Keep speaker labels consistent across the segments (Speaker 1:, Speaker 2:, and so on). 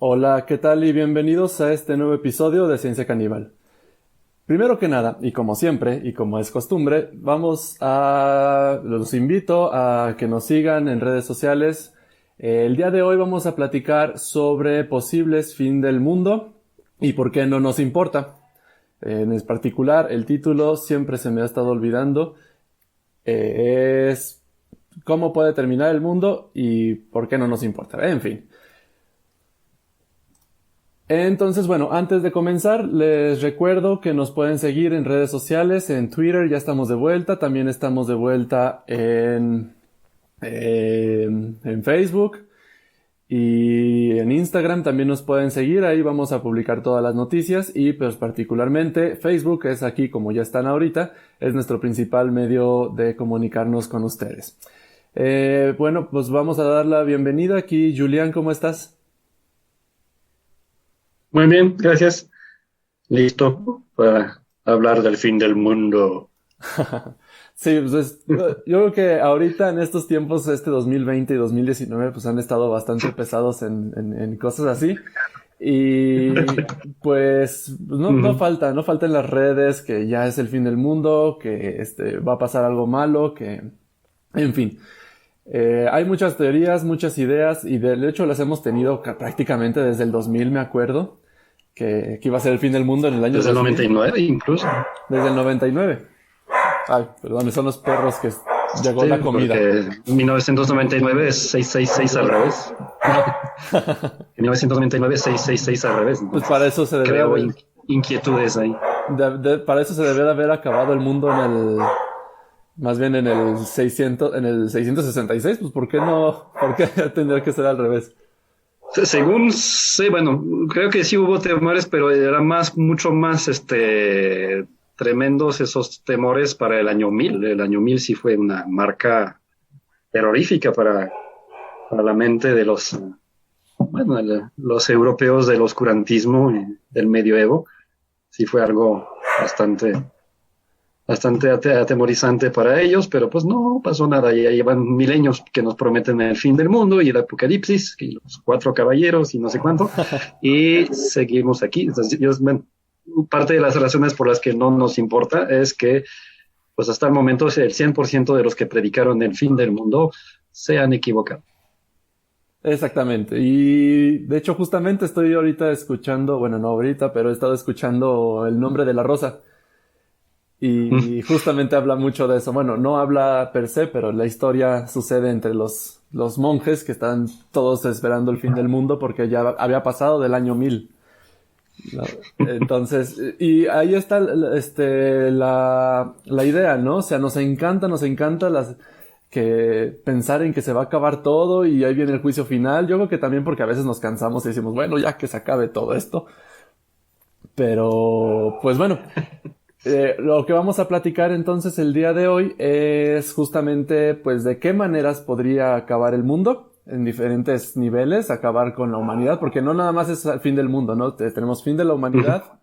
Speaker 1: Hola, ¿qué tal? Y bienvenidos a este nuevo episodio de Ciencia Caníbal. Primero que nada, y como siempre, y como es costumbre, los invito a que nos sigan en redes sociales. El día de hoy vamos a platicar sobre posibles fin del mundo y por qué no nos importa. En particular, el título siempre se me ha estado olvidando. Es ¿cómo puede terminar el mundo y por qué no nos importa? En fin. Entonces, bueno, antes de comenzar, les recuerdo que nos pueden seguir en redes sociales, en Twitter ya estamos de vuelta, también estamos de vuelta en Facebook y en Instagram también nos pueden seguir, ahí vamos a publicar todas las noticias y pues particularmente Facebook es aquí como ya están ahorita, es nuestro principal medio de comunicarnos con ustedes. Bueno, pues vamos a dar la bienvenida aquí. Julián, ¿cómo estás?
Speaker 2: Muy bien, gracias. Listo para hablar del fin del mundo.
Speaker 1: Sí, pues yo creo que ahorita en estos tiempos, 2020 y 2019, pues han estado bastante pesados en cosas así. Y pues no
Speaker 2: Ujú.
Speaker 1: falta, no falta en las redes que ya es el fin del mundo, que va a pasar algo malo, en fin. Hay muchas teorías, muchas ideas, y de hecho las hemos tenido prácticamente desde el 2000, me acuerdo, que iba a ser el fin del mundo en el año
Speaker 2: Desde el
Speaker 1: 2000,
Speaker 2: 99 incluso.
Speaker 1: desde el 99. Ay, perdón, son los perros que llegó
Speaker 2: Sí,
Speaker 1: la comida.
Speaker 2: porque 1999 es 666 al revés. 1999 es 666 al revés.
Speaker 1: Pues para
Speaker 2: Entonces
Speaker 1: eso se debería
Speaker 2: creo inquietudes ahí.
Speaker 1: para eso se debería de haber acabado el mundo más bien en el 600, en el 666, pues ¿por qué no? ¿Por qué tendría que ser al revés?
Speaker 2: Según sé, bueno, creo que sí hubo temores, pero era mucho más, tremendos esos temores para el año 1000. El año 1000 sí fue una marca terrorífica para la mente de los europeos del oscurantismo, del medioevo. Sí fue algo bastante atemorizante para ellos, pero pues no pasó nada. Ya llevan milenios que nos prometen el fin del mundo y el apocalipsis, y los cuatro caballeros y no sé cuánto, y seguimos aquí. Entonces, bueno, parte de las razones por las que no nos importa es que, pues hasta el momento, el 100% de los que predicaron el fin del mundo se han equivocado.
Speaker 1: Exactamente. Y de hecho justamente estoy ahorita escuchando, bueno, no ahorita, pero he estado escuchando El nombre de la rosa. Y justamente habla mucho de eso. Bueno, no habla per se, pero la historia sucede entre los monjes que están todos esperando el fin del mundo porque ya había pasado del año 1000. ¿No? Entonces, y ahí está la idea, ¿no? O sea, nos encanta que pensar en que se va a acabar todo y ahí viene el juicio final. Yo creo que también porque a veces nos cansamos y decimos, bueno, ya que se acabe todo esto. Pero, pues bueno, lo que vamos a platicar entonces el día de hoy es justamente, pues, de qué maneras podría acabar el mundo en diferentes niveles, acabar con la humanidad, porque no nada más es el fin del mundo, ¿no? Tenemos fin de la humanidad,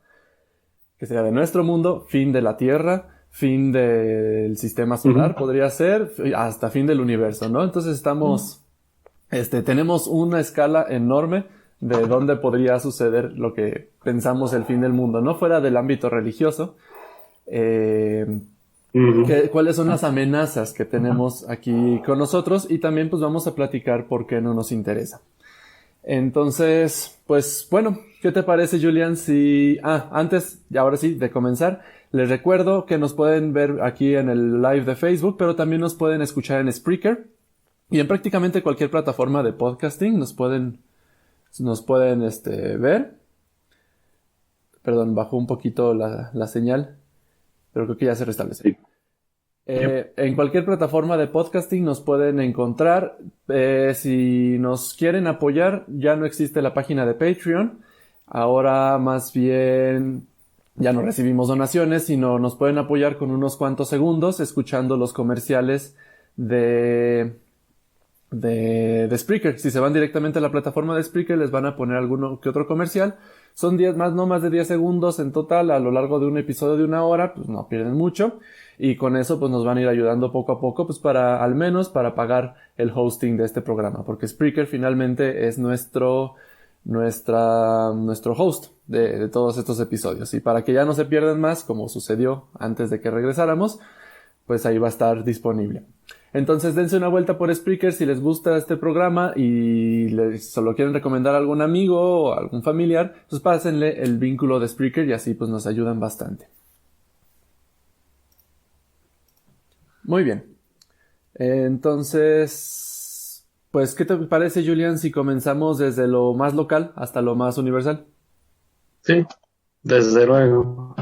Speaker 1: que sería de nuestro mundo, fin de la Tierra, fin del sistema solar, podría ser, hasta fin del universo, ¿no? Entonces tenemos una escala enorme de dónde podría suceder lo que pensamos el fin del mundo, no fuera del ámbito religioso. ¿Cuáles son las amenazas que tenemos aquí con nosotros? Y también pues vamos a platicar por qué no nos interesa. Entonces, pues bueno, ¿qué te parece, Julián? Si, antes, y ahora sí, de comenzar, les recuerdo que nos pueden ver aquí en el live de Facebook, pero también nos pueden escuchar en Spreaker y en prácticamente cualquier plataforma de podcasting nos pueden ver. Perdón, bajó un poquito la señal, pero creo que ya se restablece.
Speaker 2: Sí. Yep.
Speaker 1: En cualquier plataforma de podcasting nos pueden encontrar. Si nos quieren apoyar, ya no existe la página de Patreon. Ahora más bien ya no recibimos donaciones, sino nos pueden apoyar con unos cuantos segundos escuchando los comerciales de Spreaker. Si se van directamente a la plataforma de Spreaker, les van a poner alguno que otro comercial. Son no más de 10 segundos en total a lo largo de un episodio de 1 hora, pues no pierden mucho. Y con eso pues nos van a ir ayudando poco a poco, pues al menos para pagar el hosting de este programa, porque Spreaker finalmente es nuestro host de todos estos episodios. Y para que ya no se pierdan más, como sucedió antes de que regresáramos, pues ahí va a estar disponible. Entonces dense una vuelta por Spreaker si les gusta este programa y solo quieren recomendar a algún amigo o a algún familiar, pues pásenle el vínculo de Spreaker y así pues nos ayudan bastante. Muy bien. Entonces, pues, ¿qué te parece, Julián, si comenzamos desde lo más local hasta lo más universal?
Speaker 2: Sí, desde luego.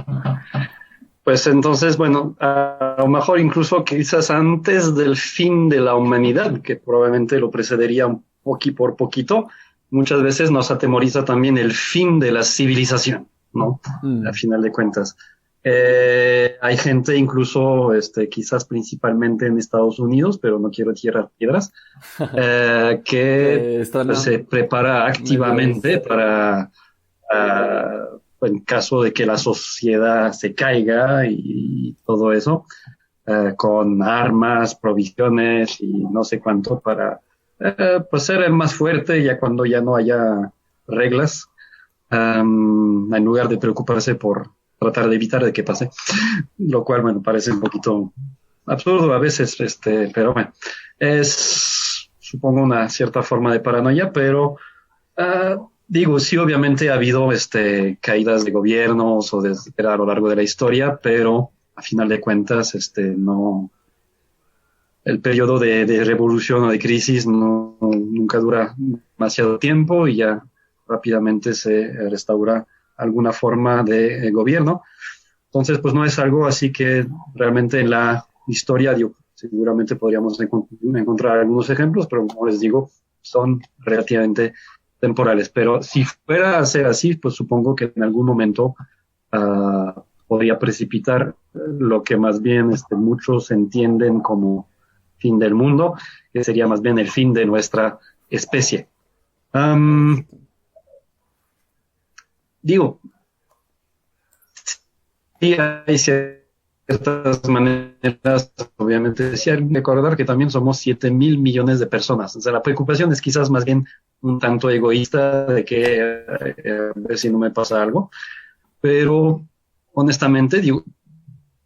Speaker 2: Pues entonces, bueno, a lo mejor incluso quizás antes del fin de la humanidad, que probablemente lo precedería un poquito por poquito, muchas veces nos atemoriza también el fin de la civilización, ¿no? A final de cuentas. Hay gente incluso, quizás principalmente en Estados Unidos, pero no quiero tirar piedras, que pues, se prepara activamente para, en caso de que la sociedad se caiga y todo eso, con armas, provisiones y no sé cuánto para pues ser el más fuerte ya cuando ya no haya reglas, en lugar de preocuparse por tratar de evitar de que pase, lo cual, bueno, parece un poquito absurdo a veces, pero bueno, es, supongo, una cierta forma de paranoia, pero digo, sí, obviamente ha habido caídas de gobiernos o a lo largo de la historia, pero a final de cuentas, no, el periodo de revolución o de crisis nunca dura demasiado tiempo y ya rápidamente se restaura alguna forma de gobierno. Entonces, pues no es algo así que realmente en la historia, digo, seguramente podríamos encontrar algunos ejemplos, pero como les digo, son relativamente temporales. Pero si fuera a ser así, pues supongo que en algún momento podría precipitar lo que más bien muchos entienden como fin del mundo, que sería más bien el fin de nuestra especie. Digo, sí hay ciertas maneras, obviamente, sí hay que recordar que también somos 7,000 millones de personas. O sea, la preocupación es quizás más bien un tanto egoísta de que a ver si no me pasa algo, pero honestamente, digo,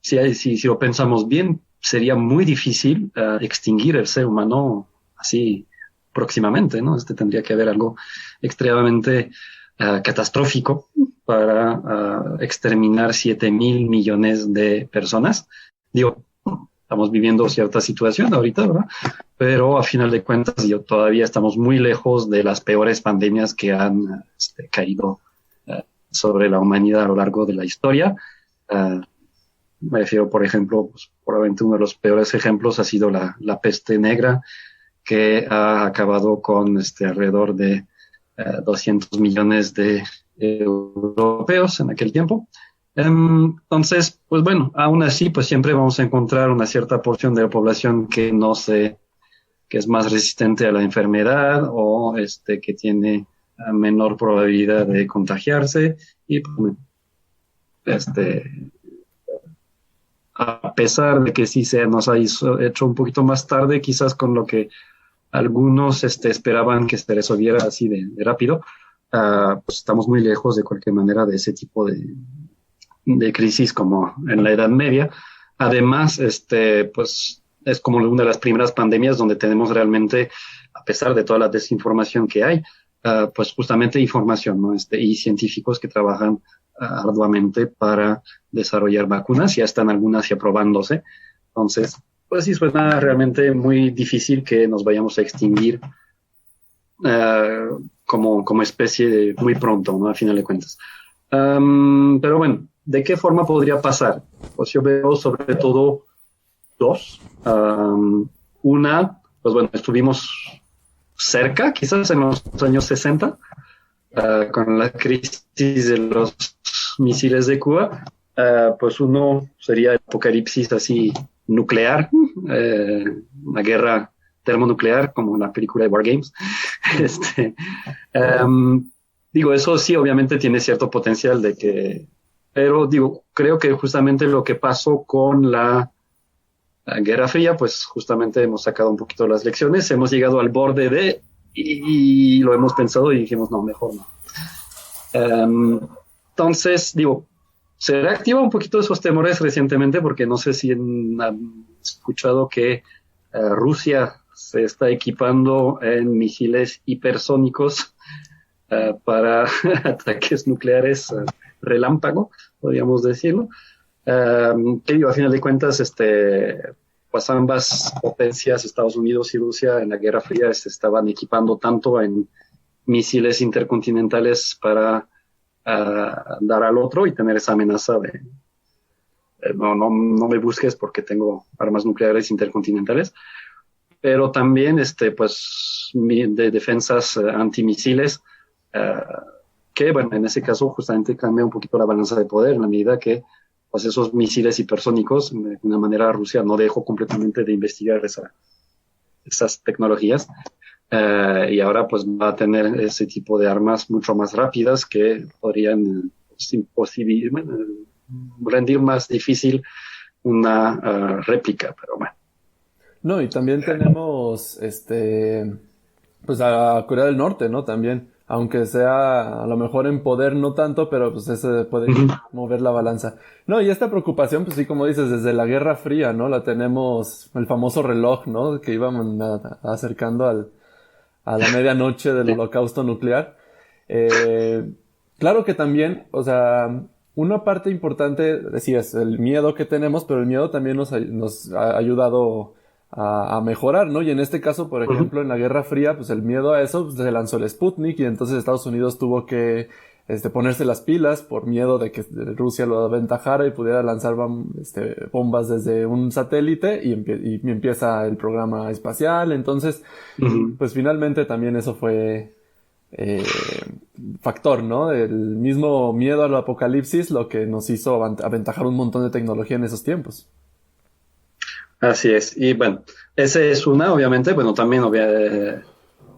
Speaker 2: si lo pensamos bien, sería muy difícil extinguir el ser humano así próximamente, ¿no? Tendría que haber algo extremadamente catastrófico para exterminar 7,000 millones de personas. Digo, estamos viviendo cierta situación ahorita, ¿verdad? Pero a final de cuentas, todavía estamos muy lejos de las peores pandemias que han caído sobre la humanidad a lo largo de la historia. Me refiero, por ejemplo, pues, probablemente uno de los peores ejemplos ha sido la peste negra, que ha acabado con alrededor de 200 millones de europeos en aquel tiempo. Entonces, pues bueno, aún así, pues siempre vamos a encontrar una cierta porción de la población que que es más resistente a la enfermedad o que tiene menor probabilidad de contagiarse y a pesar de que sí se nos ha hecho un poquito más tarde, quizás con lo que algunos esperaban que se resolviera así de rápido, pues estamos muy lejos de cualquier manera de ese tipo de crisis como en la Edad Media. Además, pues es como una de las primeras pandemias donde tenemos realmente, a pesar de toda la desinformación que hay, pues justamente información, ¿no? Y científicos que trabajan arduamente para desarrollar vacunas, ya están algunas ya probándose. Entonces, pues sí suena realmente muy difícil que nos vayamos a extinguir como especie muy pronto, ¿no? A final de cuentas. Pero bueno, ¿de qué forma podría pasar? Pues yo veo sobre todo dos. Una, pues bueno, estuvimos cerca, quizás en los años 60, con la crisis de los misiles de Cuba. Pues uno sería el apocalipsis así nuclear, una guerra termonuclear, como la película de War Games. Digo, eso sí, obviamente tiene cierto potencial de que, pero digo, creo que justamente lo que pasó con la Guerra Fría, pues justamente hemos sacado un poquito las lecciones, hemos llegado al borde y lo hemos pensado y dijimos, no, mejor no. Entonces, digo, se reactiva un poquito esos temores recientemente, porque no sé si han escuchado que Rusia se está equipando en misiles hipersónicos para ataques nucleares relámpago, podríamos decirlo. Que digo, a final de cuentas, pues ambas potencias, Estados Unidos y Rusia, en la Guerra Fría se estaban equipando tanto en misiles intercontinentales para dar al otro y tener esa amenaza de no me busques porque tengo armas nucleares intercontinentales, pero también pues de defensas antimisiles, que bueno, en ese caso justamente cambia un poquito la balanza de poder en la medida que pues esos misiles hipersónicos, de una manera Rusia no dejó completamente de investigar esas tecnologías, y ahora pues va a tener ese tipo de armas mucho más rápidas que podrían rendir más difícil una réplica, pero bueno.
Speaker 1: No, y también tenemos, pues a Corea del Norte, ¿no? También, aunque sea a lo mejor en poder no tanto, pero pues ese puede mover la balanza. No, y esta preocupación, pues sí, como dices, desde la Guerra Fría, ¿no? La tenemos, el famoso reloj, ¿no? Que íbamos acercando a la medianoche del holocausto nuclear. Claro que también, o sea, una parte importante, sí, es el miedo que tenemos, pero el miedo también nos ha ayudado a mejorar, ¿no? Y en este caso, por ejemplo, en la Guerra Fría, pues el miedo a eso, pues, se lanzó el Sputnik y entonces Estados Unidos tuvo que ponerse las pilas por miedo de que Rusia lo aventajara y pudiera lanzar bombas desde un satélite y empieza el programa espacial. Entonces, pues finalmente también eso fue factor, ¿no? El mismo miedo al apocalipsis lo que nos hizo aventajar un montón de tecnología en esos tiempos.
Speaker 2: Así es. Y bueno, ese es una, obviamente, bueno, también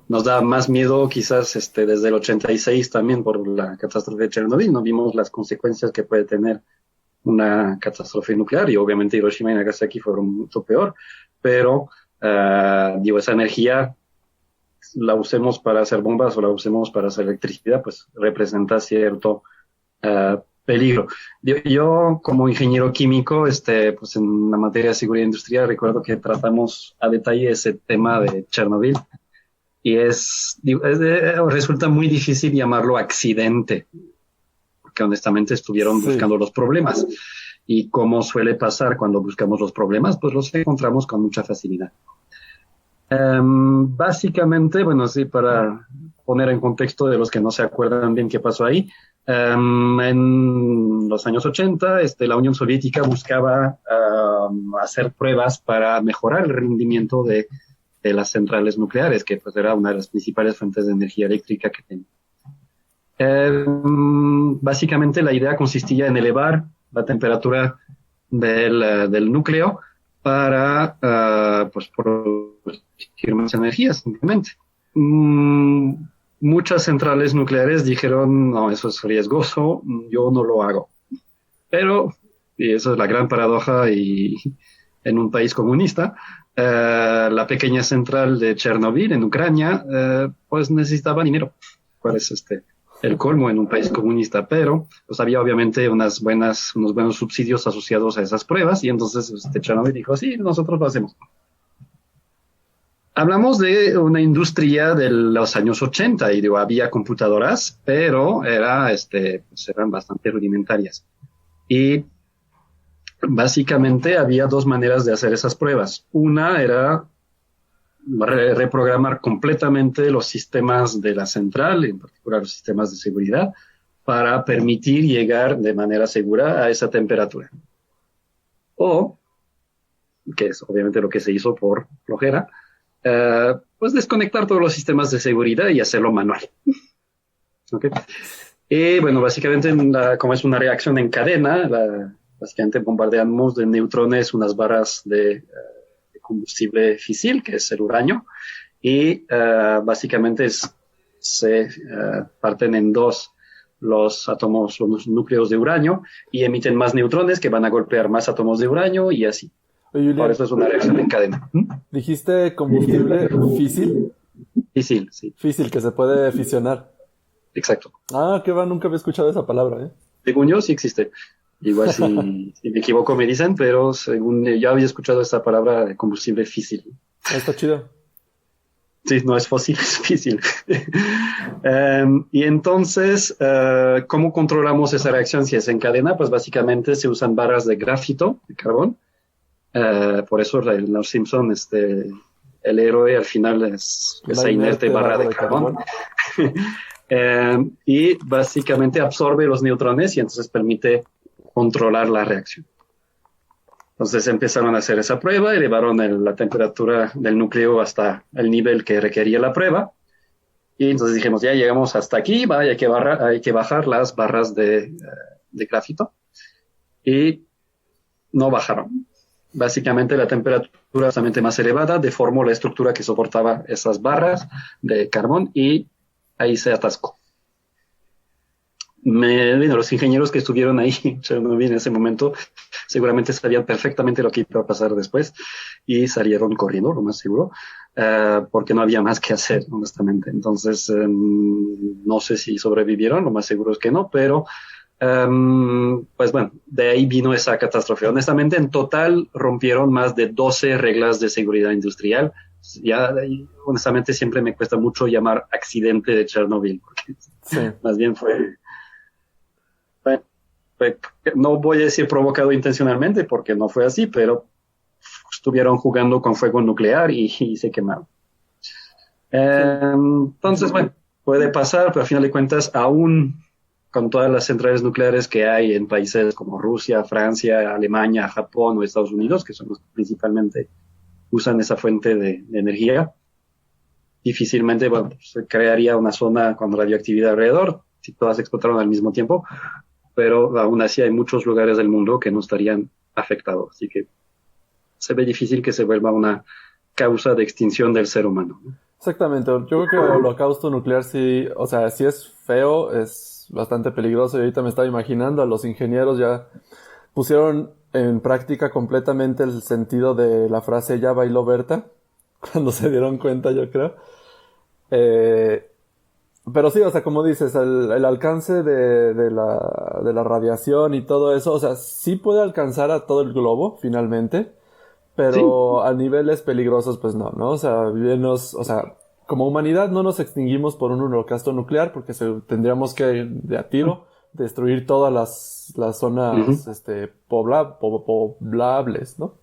Speaker 2: nos da más miedo quizás desde el 86 también por la catástrofe de Chernobyl. No vimos las consecuencias que puede tener una catástrofe nuclear y obviamente Hiroshima y Nagasaki fueron mucho peor, pero digo, esa energía la usemos para hacer bombas o la usemos para hacer electricidad, pues representa cierto peligro. Yo como ingeniero químico, pues en la materia de seguridad industrial recuerdo que tratamos a detalle ese tema de Chernobyl y resulta muy difícil llamarlo accidente, porque honestamente estuvieron buscando los problemas y como suele pasar cuando buscamos los problemas, pues los encontramos con mucha facilidad. Básicamente, bueno, sí, para poner en contexto de los que no se acuerdan bien qué pasó ahí, en los años 80, la Unión Soviética buscaba hacer pruebas para mejorar el rendimiento de las centrales nucleares, que pues era una de las principales fuentes de energía eléctrica que tenía. Básicamente la idea consistía en elevar la temperatura del núcleo para pues producir más energía simplemente. Muchas centrales nucleares dijeron, no, eso es riesgoso, yo no lo hago. Pero, y eso es la gran paradoja y en un país comunista, la pequeña central de Chernobyl en Ucrania, pues necesitaba dinero. ¿Cuál es el colmo en un país comunista? Pero pues había obviamente unos buenos subsidios asociados a esas pruebas y entonces Chernobyl dijo, sí, nosotros lo hacemos. Hablamos de una industria de los años 80 y digo, había computadoras, pero pues eran bastante rudimentarias. Y básicamente había dos maneras de hacer esas pruebas. Una era reprogramar completamente los sistemas de la central, en particular los sistemas de seguridad, para permitir llegar de manera segura a esa temperatura. O, que es obviamente lo que se hizo por flojera, pues desconectar todos los sistemas de seguridad y hacerlo manual. ¿Okay? Y bueno, básicamente como es una reacción en cadena, básicamente bombardeamos de neutrones unas barras de combustible físil, que es el uranio, y básicamente se parten en dos los átomos, los núcleos de uranio, y emiten más neutrones que van a golpear más átomos de uranio y así.
Speaker 1: Oye, Julián,
Speaker 2: Por eso es una reacción en cadena.
Speaker 1: ¿dijiste combustible físil?
Speaker 2: Físil, sí,
Speaker 1: Físil, que se puede fisionar.
Speaker 2: exacto.
Speaker 1: Ah, qué va, nunca había escuchado esa palabra, ¿eh?
Speaker 2: Según yo, sí existe. Igual si me equivoco me dicen, pero según yo había escuchado esta palabra de combustible físil.
Speaker 1: Está chido.
Speaker 2: Sí, no es fósil, es físil. Y entonces, ¿cómo controlamos esa reacción si es en cadena? Pues básicamente se usan barras de grafito, de carbón. Por eso en Los Simpson, el héroe al final es esa inerte barra de carbón. Y básicamente absorbe los neutrones y entonces permite controlar la reacción. Entonces empezaron a hacer esa prueba, elevaron la temperatura del núcleo hasta el nivel que requería la prueba. Y entonces dijimos, ya llegamos hasta aquí, hay que bajar las barras de grafito. Y no bajaron. Básicamente la temperatura bastante más elevada deformó la estructura que soportaba esas barras de carbón y ahí se atascó. Los ingenieros que estuvieron ahí en ese momento seguramente sabían perfectamente lo que iba a pasar después y salieron corriendo, lo más seguro, porque no había más que hacer, honestamente. Entonces, no sé si sobrevivieron, lo más seguro es que no, pero pues bueno, de ahí vino esa catástrofe. Honestamente, en total rompieron más de 12 reglas de seguridad industrial. Ya, honestamente, siempre me cuesta mucho llamar accidente de Chernobyl, porque sí, más bien fue, no voy a decir provocado intencionalmente, porque no fue así, pero estuvieron jugando con fuego nuclear y se quemaron. Entonces, bueno, puede pasar, pero al final de cuentas, aún con todas las centrales nucleares que hay en países como Rusia, Francia, Alemania, Japón o Estados Unidos, que son los que principalmente usan esa fuente de energía, difícilmente se crearía una zona con radioactividad alrededor, si todas explotaron al mismo tiempo, pero aún así hay muchos lugares del mundo que no estarían afectados, así que se ve difícil que se vuelva una causa de extinción del ser humano, ¿no?
Speaker 1: Exactamente, yo creo que el holocausto nuclear sí, o sea, sí es feo, es bastante peligroso y ahorita me estaba imaginando a los ingenieros ya pusieron en práctica completamente el sentido de la frase ya bailó Berta, cuando se dieron cuenta, yo creo. Pero sí, o sea, como dices, el alcance de la radiación y todo eso, o sea, sí puede alcanzar a todo el globo, finalmente, pero sí, a niveles peligrosos, pues no, ¿no? O sea, como humanidad no nos extinguimos por un holocausto nuclear, porque tendríamos que, de a tiro, destruir todas las zonas, poblables, ¿no?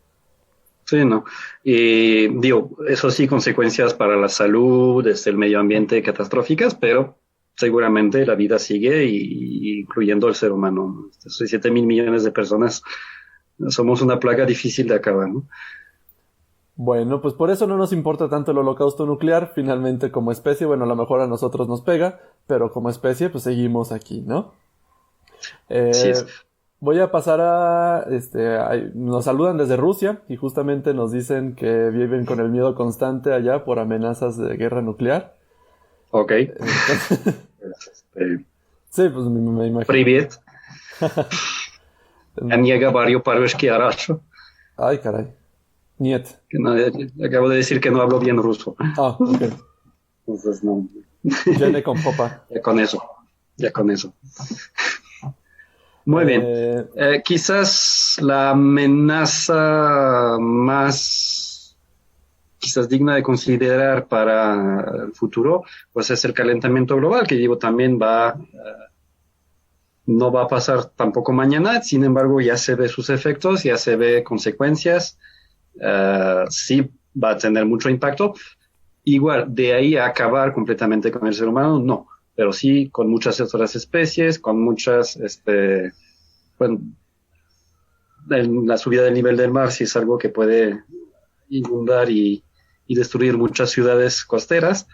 Speaker 2: Sí, no. Y digo, eso sí, consecuencias para la salud, el medio ambiente catastróficas, pero seguramente la vida sigue, incluyendo el ser humano. 7.000 millones de personas, somos una plaga difícil de acabar, ¿no?
Speaker 1: Bueno, pues por eso no nos importa tanto el holocausto nuclear, finalmente como especie, bueno, a lo mejor a nosotros nos pega, pero como especie, pues seguimos aquí, ¿no?
Speaker 2: Sí.
Speaker 1: Voy a pasar nos saludan desde Rusia y justamente nos dicen que viven con el miedo constante allá por amenazas de guerra nuclear.
Speaker 2: Ok.
Speaker 1: Sí, pues me imagino.
Speaker 2: Привет. Не говорю по-русски, хорошо.
Speaker 1: Ay, caray. Niet.
Speaker 2: Acabo de decir que no hablo bien ruso.
Speaker 1: Ah, ok.
Speaker 2: Entonces no.
Speaker 1: Llene con popa.
Speaker 2: Ya con eso. Muy bien. Quizás la amenaza más quizás digna de considerar para el futuro, pues es el calentamiento global, que digo, también no va a pasar tampoco mañana, sin embargo ya se ve sus efectos, ya se ve consecuencias, sí va a tener mucho impacto. Igual, de ahí a acabar completamente con el ser humano, no, pero sí con muchas otras especies, con muchas, bueno, la subida del nivel del mar sí es algo que puede inundar y destruir muchas ciudades costeras.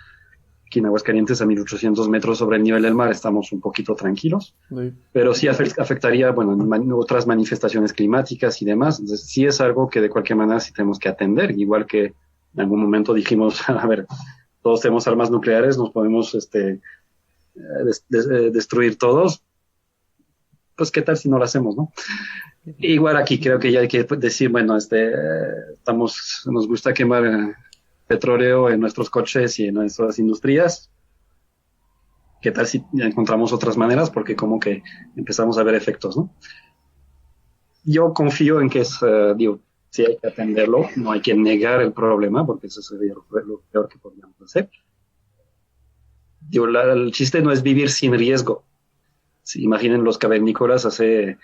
Speaker 2: Aquí en Aguascalientes, a 1800 metros sobre el nivel del mar, estamos un poquito tranquilos,
Speaker 1: Sí.
Speaker 2: pero sí afectaría, bueno, otras manifestaciones climáticas y demás. Entonces, sí es algo que de cualquier manera sí tenemos que atender, igual que en algún momento dijimos, a ver, todos tenemos armas nucleares, nos podemos destruir todos, pues qué tal si no lo hacemos, ¿no? Igual aquí creo que ya hay que decir, bueno, nos gusta quemar petróleo en nuestros coches y en nuestras industrias. ¿Qué tal si encontramos otras maneras? Porque como que empezamos a ver efectos, ¿no? Yo confío en que digo, sí hay que atenderlo, no hay que negar el problema, porque eso sería lo peor que podríamos hacer. Digo, el chiste no es vivir sin riesgo. Sí, imaginen los cavernícolas hace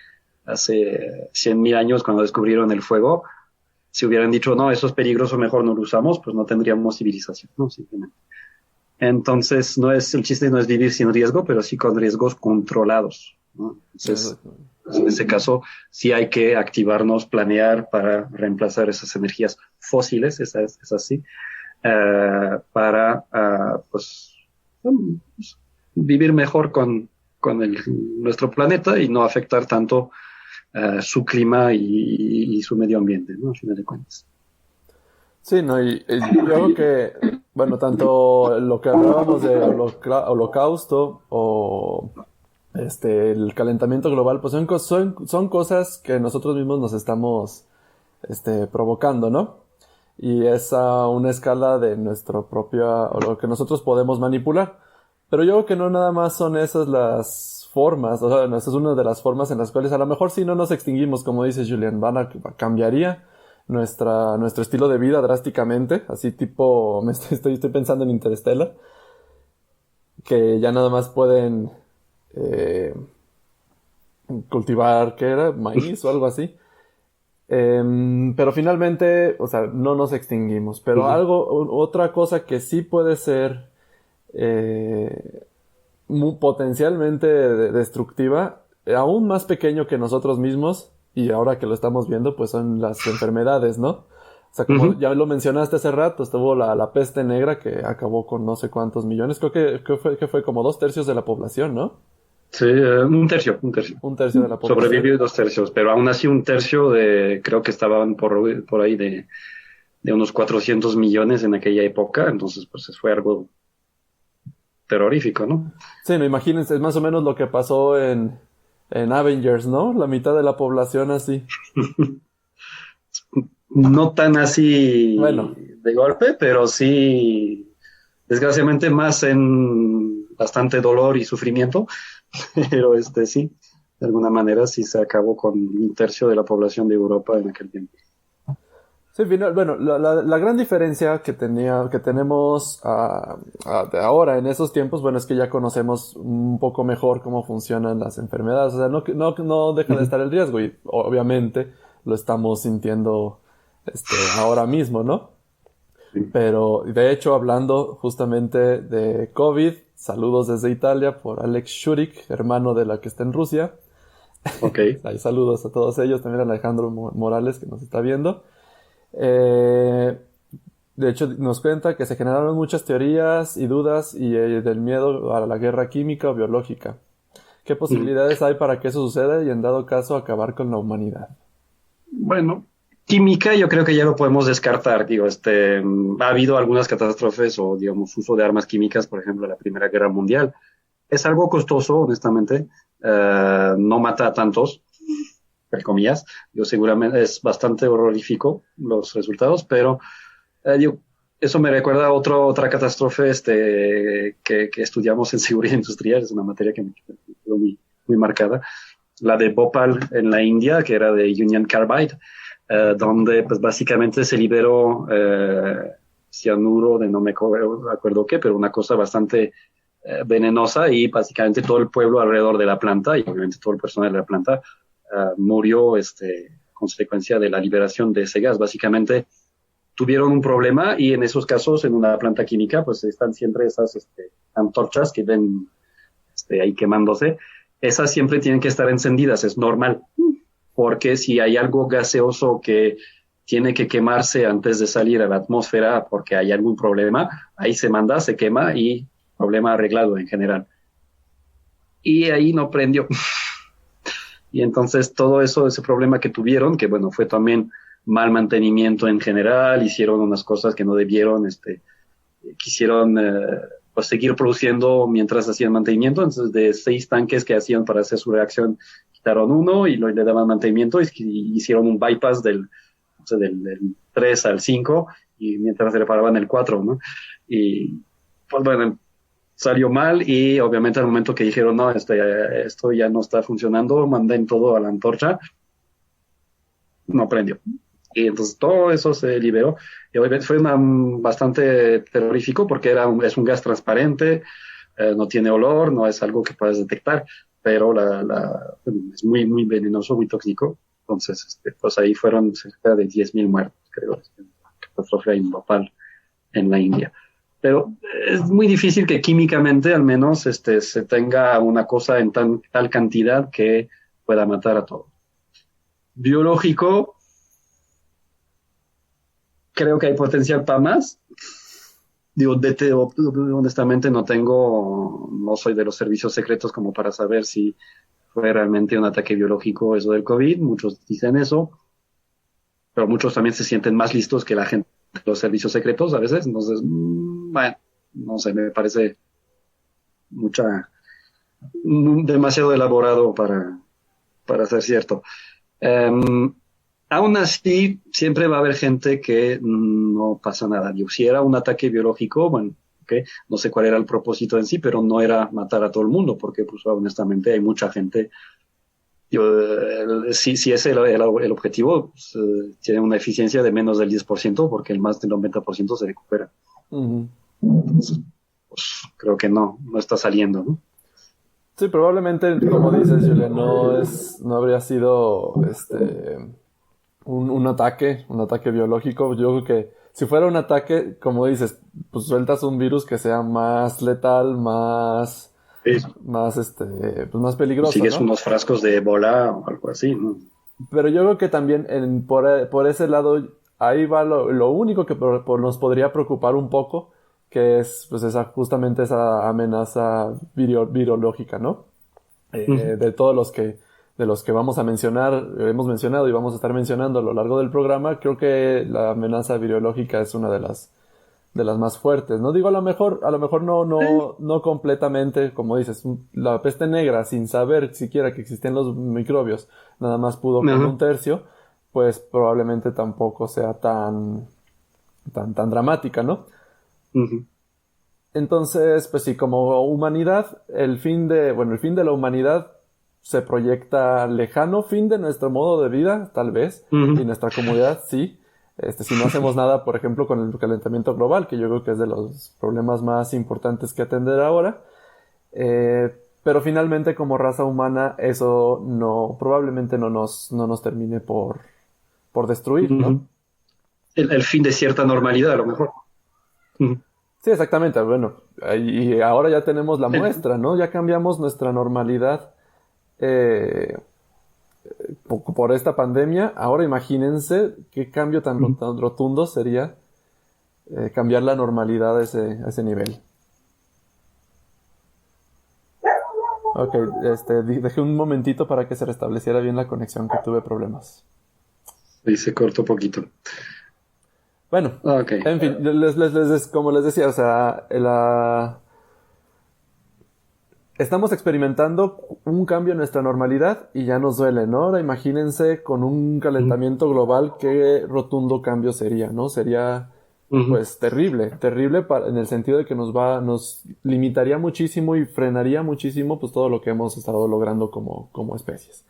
Speaker 2: 100.000 años cuando descubrieron el fuego. Si hubieran dicho, no, eso es peligroso, mejor no lo usamos, pues no tendríamos civilización, ¿no? Simplemente. Entonces, el chiste no es vivir sin riesgo, pero sí con riesgos controlados, ¿no? Entonces, en ese caso, sí hay que activarnos, planear para reemplazar esas energías fósiles, es así, para, pues, vivir mejor con nuestro planeta y no afectar tanto su clima y su medio ambiente, ¿no? Al final de cuentas.
Speaker 1: Sí, no, y yo creo que, bueno, tanto lo que hablábamos de holocausto o el calentamiento global, pues son cosas que nosotros mismos nos estamos provocando, ¿no? Y es a una escala de nuestro propio, o lo que nosotros podemos manipular. Pero yo creo que no nada más son esas las formas, o sea, esa es una de las formas en las cuales a lo mejor si no nos extinguimos, como dice Julian, cambiaría nuestro estilo de vida drásticamente, así tipo, estoy pensando en Interstellar, que ya nada más pueden cultivar, ¿qué era? Maíz o algo así. Pero finalmente, o sea, no nos extinguimos. Pero otra cosa que sí puede ser potencialmente destructiva, aún más pequeño que nosotros mismos, y ahora que lo estamos viendo, pues son las enfermedades, ¿no? O sea, como ya lo mencionaste hace rato, estuvo la peste negra que acabó con no sé cuántos millones, creo que fue como 2/3 de la población, ¿no?
Speaker 2: Sí, un tercio.
Speaker 1: Un tercio de la población.
Speaker 2: Sobrevivió 2/3, pero aún así un tercio creo que estaban por ahí de unos 400 millones en aquella época, entonces pues fue algo terrorífico, ¿no?
Speaker 1: Sí, no, imagínense, es más o menos lo que pasó en Avengers, ¿no? La mitad de la población así.
Speaker 2: No tan así
Speaker 1: bueno,
Speaker 2: de golpe, pero sí, desgraciadamente más en bastante dolor y sufrimiento, pero sí, de alguna manera sí se acabó con un tercio de la población de Europa en aquel tiempo.
Speaker 1: Sí, bueno, la gran diferencia que tenemos de ahora en esos tiempos, bueno, es que ya conocemos un poco mejor cómo funcionan las enfermedades, o sea, no deja de estar el riesgo y obviamente lo estamos sintiendo ahora mismo, ¿no? Sí. Pero, de hecho, hablando justamente de COVID, saludos desde Italia por Alex Shurik, hermano de la que está en Rusia.
Speaker 2: Okay.
Speaker 1: Hay saludos a todos ellos, también a Alejandro Morales que nos está viendo. De hecho, nos cuenta que se generaron muchas teorías y dudas y del miedo a la guerra química o biológica. ¿Qué posibilidades hay para que eso suceda y, en dado caso, acabar con la humanidad?
Speaker 2: Bueno, química yo creo que ya lo podemos descartar. Digo, ha habido algunas catástrofes o, digamos, uso de armas químicas, por ejemplo, la Primera Guerra Mundial. Es algo costoso, honestamente. No mata a tantos, entre comillas. Yo seguramente es bastante horrorífico los resultados, pero eso me recuerda a otra catástrofe que estudiamos en seguridad industrial. Es una materia que me quedó muy, muy marcada. La de Bhopal en la India, que era de Union Carbide, donde pues básicamente se liberó cianuro de no me acuerdo qué, pero una cosa bastante venenosa, y básicamente todo el pueblo alrededor de la planta y obviamente todo el personal de la planta murió consecuencia de la liberación de ese gas. Básicamente tuvieron un problema, y en esos casos en una planta química pues están siempre esas antorchas que ven ahí quemándose. Esas siempre tienen que estar encendidas, es normal, porque si hay algo gaseoso que tiene que quemarse antes de salir a la atmósfera porque hay algún problema, ahí se manda, se quema y problema arreglado en general. Y ahí no prendió. Y entonces todo eso, ese problema que tuvieron, que bueno, fue también mal mantenimiento en general, hicieron unas cosas que no debieron, quisieron pues seguir produciendo mientras hacían mantenimiento. Entonces de 6 tanques que hacían para hacer su reacción, quitaron uno y le daban mantenimiento, y hicieron un bypass del 3 al 5, y mientras reparaban el 4, ¿no? Y pues bueno, salió mal, y obviamente al momento que dijeron, no, esto ya no está funcionando, manden todo a la antorcha, no prendió. Y entonces todo eso se liberó, y obviamente fue bastante terrorífico porque es un gas transparente, no tiene olor, no es algo que puedas detectar, pero es muy, muy venenoso, muy tóxico. Entonces, pues ahí fueron cerca de 10,000 muertos, creo, catástrofe global en la India. Pero es muy difícil que químicamente, al menos, se tenga una cosa en tal cantidad que pueda matar a todos. Biológico, creo que hay potencial para más. Digo, honestamente no soy de los servicios secretos como para saber si fue realmente un ataque biológico eso del COVID. Muchos dicen eso, pero muchos también se sienten más listos que la gente de los servicios secretos a veces. Entonces, bueno, no sé, me parece demasiado elaborado para ser cierto. Aún así, siempre va a haber gente que no pasa nada. Si era un ataque biológico, bueno, okay, no sé cuál era el propósito en sí, pero no era matar a todo el mundo, porque pues honestamente hay mucha gente. Si ese es el objetivo, pues, tiene una eficiencia de menos del 10%, porque el más del 90% se recupera.
Speaker 1: Uh-huh.
Speaker 2: Entonces, pues, creo que no está saliendo, ¿no?
Speaker 1: Sí, probablemente, como dices, Julia, no habría sido un ataque biológico. Yo creo que si fuera un ataque, como dices, pues sueltas un virus que sea más letal, más pues más peligroso,
Speaker 2: sigues
Speaker 1: ¿no?
Speaker 2: unos frascos de Ebola o algo así, ¿no?
Speaker 1: Pero yo creo que también por ese lado, ahí va lo único que nos podría preocupar un poco, que es pues justamente esa amenaza virológica, ¿no? De todos los que vamos a mencionar, hemos mencionado y vamos a estar mencionando a lo largo del programa, creo que la amenaza virológica es una de las más fuertes. No digo a lo mejor no completamente, como dices, la peste negra, sin saber siquiera que existían los microbios, nada más pudo con un tercio, pues probablemente tampoco sea tan dramática, ¿no?
Speaker 2: Uh-huh.
Speaker 1: Entonces, pues sí, como humanidad, el fin de la humanidad se proyecta lejano, fin de nuestro modo de vida, tal vez,
Speaker 2: uh-huh.
Speaker 1: y nuestra comunidad, sí. Si no hacemos nada, por ejemplo, con el calentamiento global, que yo creo que es de los problemas más importantes que atender ahora. Pero finalmente, como raza humana, eso probablemente no nos termine por destruir, ¿no?
Speaker 2: Uh-huh. El fin de cierta normalidad, a lo mejor. Uh-huh.
Speaker 1: Sí, exactamente. Bueno, y ahora ya tenemos la muestra, ¿no? Ya cambiamos nuestra normalidad por esta pandemia. Ahora imagínense qué cambio tan rotundo sería cambiar la normalidad a ese nivel. Ok, dejé un momentito para que se restableciera bien la conexión, que tuve problemas.
Speaker 2: Y se cortó poquito.
Speaker 1: Bueno,
Speaker 2: okay.
Speaker 1: En fin, como les decía, o sea, estamos experimentando un cambio en nuestra normalidad y ya nos duele, ¿no? Ahora imagínense con un calentamiento global, qué rotundo cambio sería, ¿no? Sería, pues, terrible en el sentido de que nos limitaría muchísimo y frenaría muchísimo, pues, todo lo que hemos estado logrando como especies.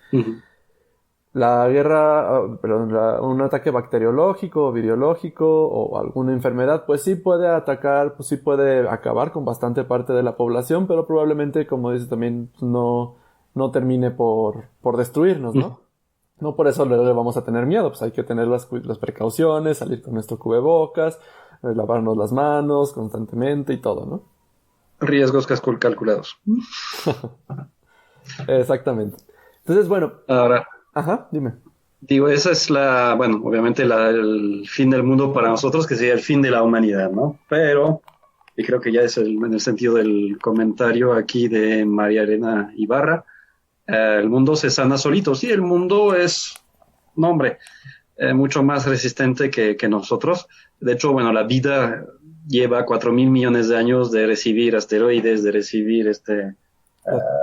Speaker 1: La guerra, perdón, un ataque bacteriológico o virológico o alguna enfermedad, pues sí puede atacar, pues sí puede acabar con bastante parte de la población, pero probablemente, como dices también, no termine por destruirnos, ¿no? No por eso le vamos a tener miedo, pues hay que tener las precauciones, salir con nuestro cubrebocas, lavarnos las manos constantemente y todo, ¿no?
Speaker 2: Riesgos calculados.
Speaker 1: Exactamente. Entonces, bueno,
Speaker 2: Ahora,
Speaker 1: ajá, dime.
Speaker 2: digo, esa es bueno, obviamente el fin del mundo para nosotros, que sería el fin de la humanidad, ¿no? Pero, y creo que ya es en el sentido del comentario aquí de María Elena Ibarra, el mundo se sana solito. Sí, el mundo es, no hombre, mucho más resistente que nosotros. De hecho, bueno, la vida lleva 4.000 millones de años de recibir asteroides, de recibir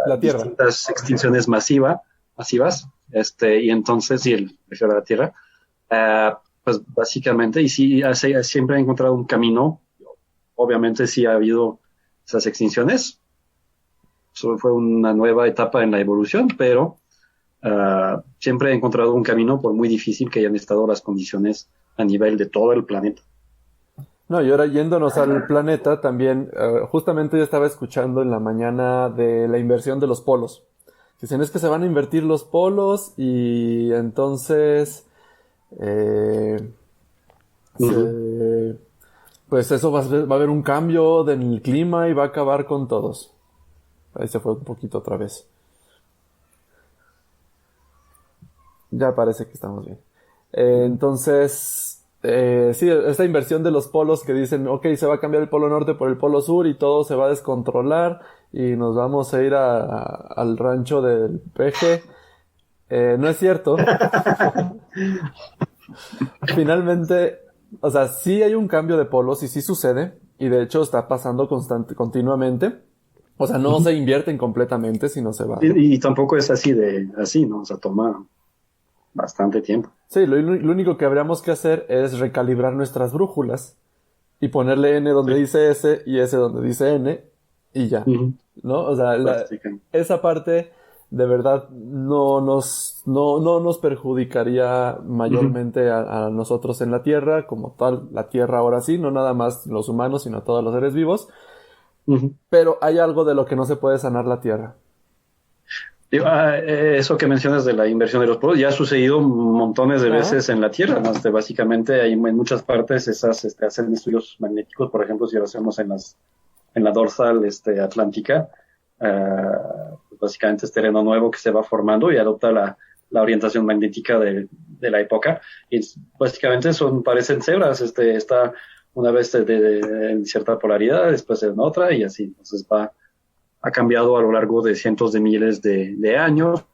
Speaker 1: La Tierra.
Speaker 2: distintas extinciones masivas, y entonces, sí, refiero a la Tierra, pues básicamente, y sí, siempre ha encontrado un camino. Obviamente sí ha habido esas extinciones, eso fue una nueva etapa en la evolución, pero siempre he encontrado un camino, por muy difícil que hayan estado las condiciones a nivel de todo el planeta.
Speaker 1: No, y ahora yéndonos al planeta, también, justamente yo estaba escuchando en la mañana de la inversión de los polos. Dicen, es que se van a invertir los polos y entonces, se- pues eso va a haber un cambio del clima y va a acabar con todos. Ahí se fue un poquito otra vez. Ya parece que estamos bien. Entonces, sí, esta inversión de los polos que dicen, ok, se va a cambiar el polo norte por el polo sur y todo se va a descontrolar y nos vamos a ir al rancho del peje. No es cierto. Finalmente, o sea, sí hay un cambio de polos y sí sucede y de hecho está pasando continuamente. O sea, no se invierten completamente, sino se va.
Speaker 2: Y tampoco es así, ¿no? O sea, toma bastante tiempo.
Speaker 1: Sí, lo único que habríamos que hacer es recalibrar nuestras brújulas y ponerle N donde
Speaker 2: Sí.
Speaker 1: dice S y S donde dice N y ya,
Speaker 2: Ujú.
Speaker 1: ¿no? O sea,
Speaker 2: Básicamente.
Speaker 1: esa parte de verdad no nos perjudicaría
Speaker 2: Ujú.
Speaker 1: mayormente a nosotros en la Tierra, como tal, la Tierra ahora sí, no nada más los humanos, sino a todos los seres vivos,
Speaker 2: Ujú.
Speaker 1: pero hay algo de lo que no se puede sanar la Tierra.
Speaker 2: Digo, eso que mencionas de la inversión de los polos ya ha sucedido montones de
Speaker 1: Ajá.
Speaker 2: veces en la Tierra, ¿no? Básicamente hay en muchas partes hacen estudios magnéticos, por ejemplo, si lo hacemos en la dorsal atlántica, pues básicamente es terreno nuevo que se va formando y adopta la orientación magnética de la época. Y básicamente parecen cebras, está una vez en cierta polaridad, después en otra y así. Entonces ha cambiado a lo largo de cientos de miles de años.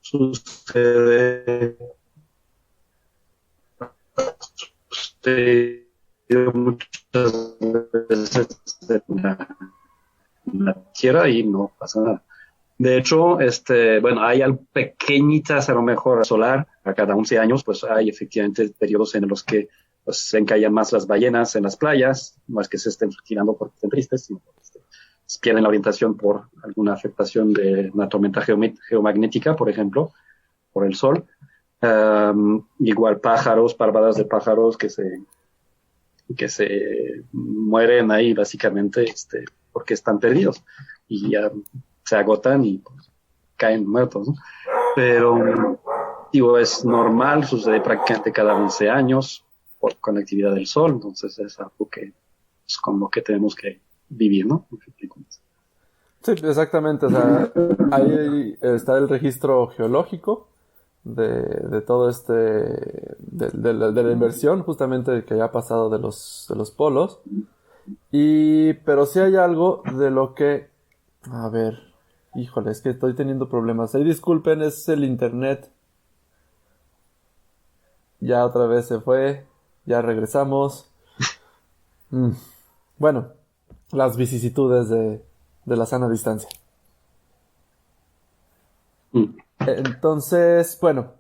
Speaker 2: Sucede, sucede muchas veces en la Tierra y no pasa nada. De hecho, bueno, hay pequeñitas, a lo mejor solar, a cada 11 años, pues hay efectivamente periodos en los que pues, se encallan más las ballenas en las playas, no es que se estén tirando porque estén tristes, sino porque pierden la orientación por alguna afectación de una tormenta geomagnética, por ejemplo, por el sol. Igual pájaros, parvadas de pájaros que se mueren ahí básicamente porque están perdidos y ya se agotan y pues, caen muertos, ¿no? Pero digo, es normal, sucede prácticamente cada 11 años con la actividad del sol, entonces es algo que es como que tenemos que vivir, ¿no?
Speaker 1: Sí, exactamente. O sea, ahí está el registro geológico de todo de la inversión, justamente que ha pasado de los polos. Pero sí hay algo de lo que, a ver, híjole, es que estoy teniendo problemas. Ahí disculpen, es el internet. Ya otra vez se fue, ya regresamos. Mm, Bueno, las vicisitudes de la sana distancia.
Speaker 2: Mm.
Speaker 1: Entonces, bueno,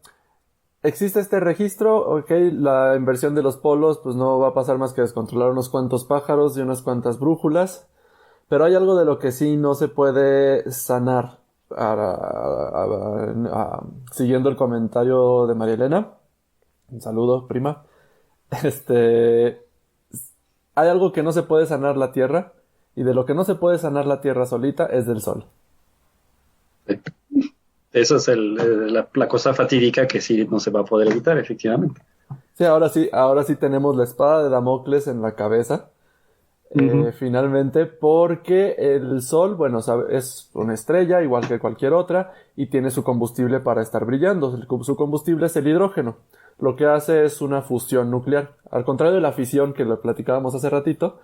Speaker 1: existe este registro, ok, la inversión de los polos pues no va a pasar más que descontrolar unos cuantos pájaros y unas cuantas brújulas, pero hay algo de lo que sí no se puede sanar siguiendo el comentario de María Elena, un saludo, prima. Hay algo que no se puede sanar la tierra, y de lo que no se puede sanar la tierra solita es del sol.
Speaker 2: Eso es la cosa fatídica que sí no se va a poder evitar, efectivamente.
Speaker 1: Sí, ahora sí tenemos la espada de Damocles en la cabeza.
Speaker 2: Ujú.
Speaker 1: Finalmente, porque el Sol, bueno, es una estrella igual que cualquier otra y tiene su combustible para estar brillando. Su combustible es el hidrógeno. Lo que hace es una fusión nuclear. Al contrario de la fisión que lo platicábamos hace ratito,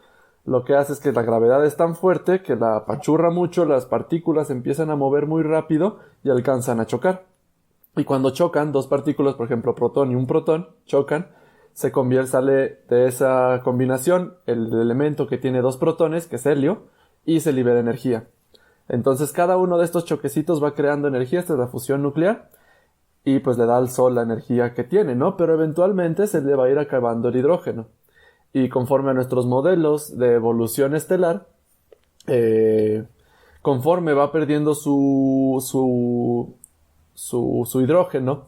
Speaker 1: lo que hace es que la gravedad es tan fuerte que la apachurra mucho, las partículas empiezan a mover muy rápido y alcanzan a chocar. Y cuando chocan, dos partículas, por ejemplo, protón y un protón, chocan, sale de esa combinación el elemento que tiene dos protones, que es helio, y se libera energía. Entonces cada uno de estos choquecitos va creando energía, esta es la fusión nuclear, y pues le da al Sol la energía que tiene, ¿no? Pero eventualmente se le va a ir acabando el hidrógeno. Y conforme a nuestros modelos de evolución estelar, eh, conforme va perdiendo su hidrógeno,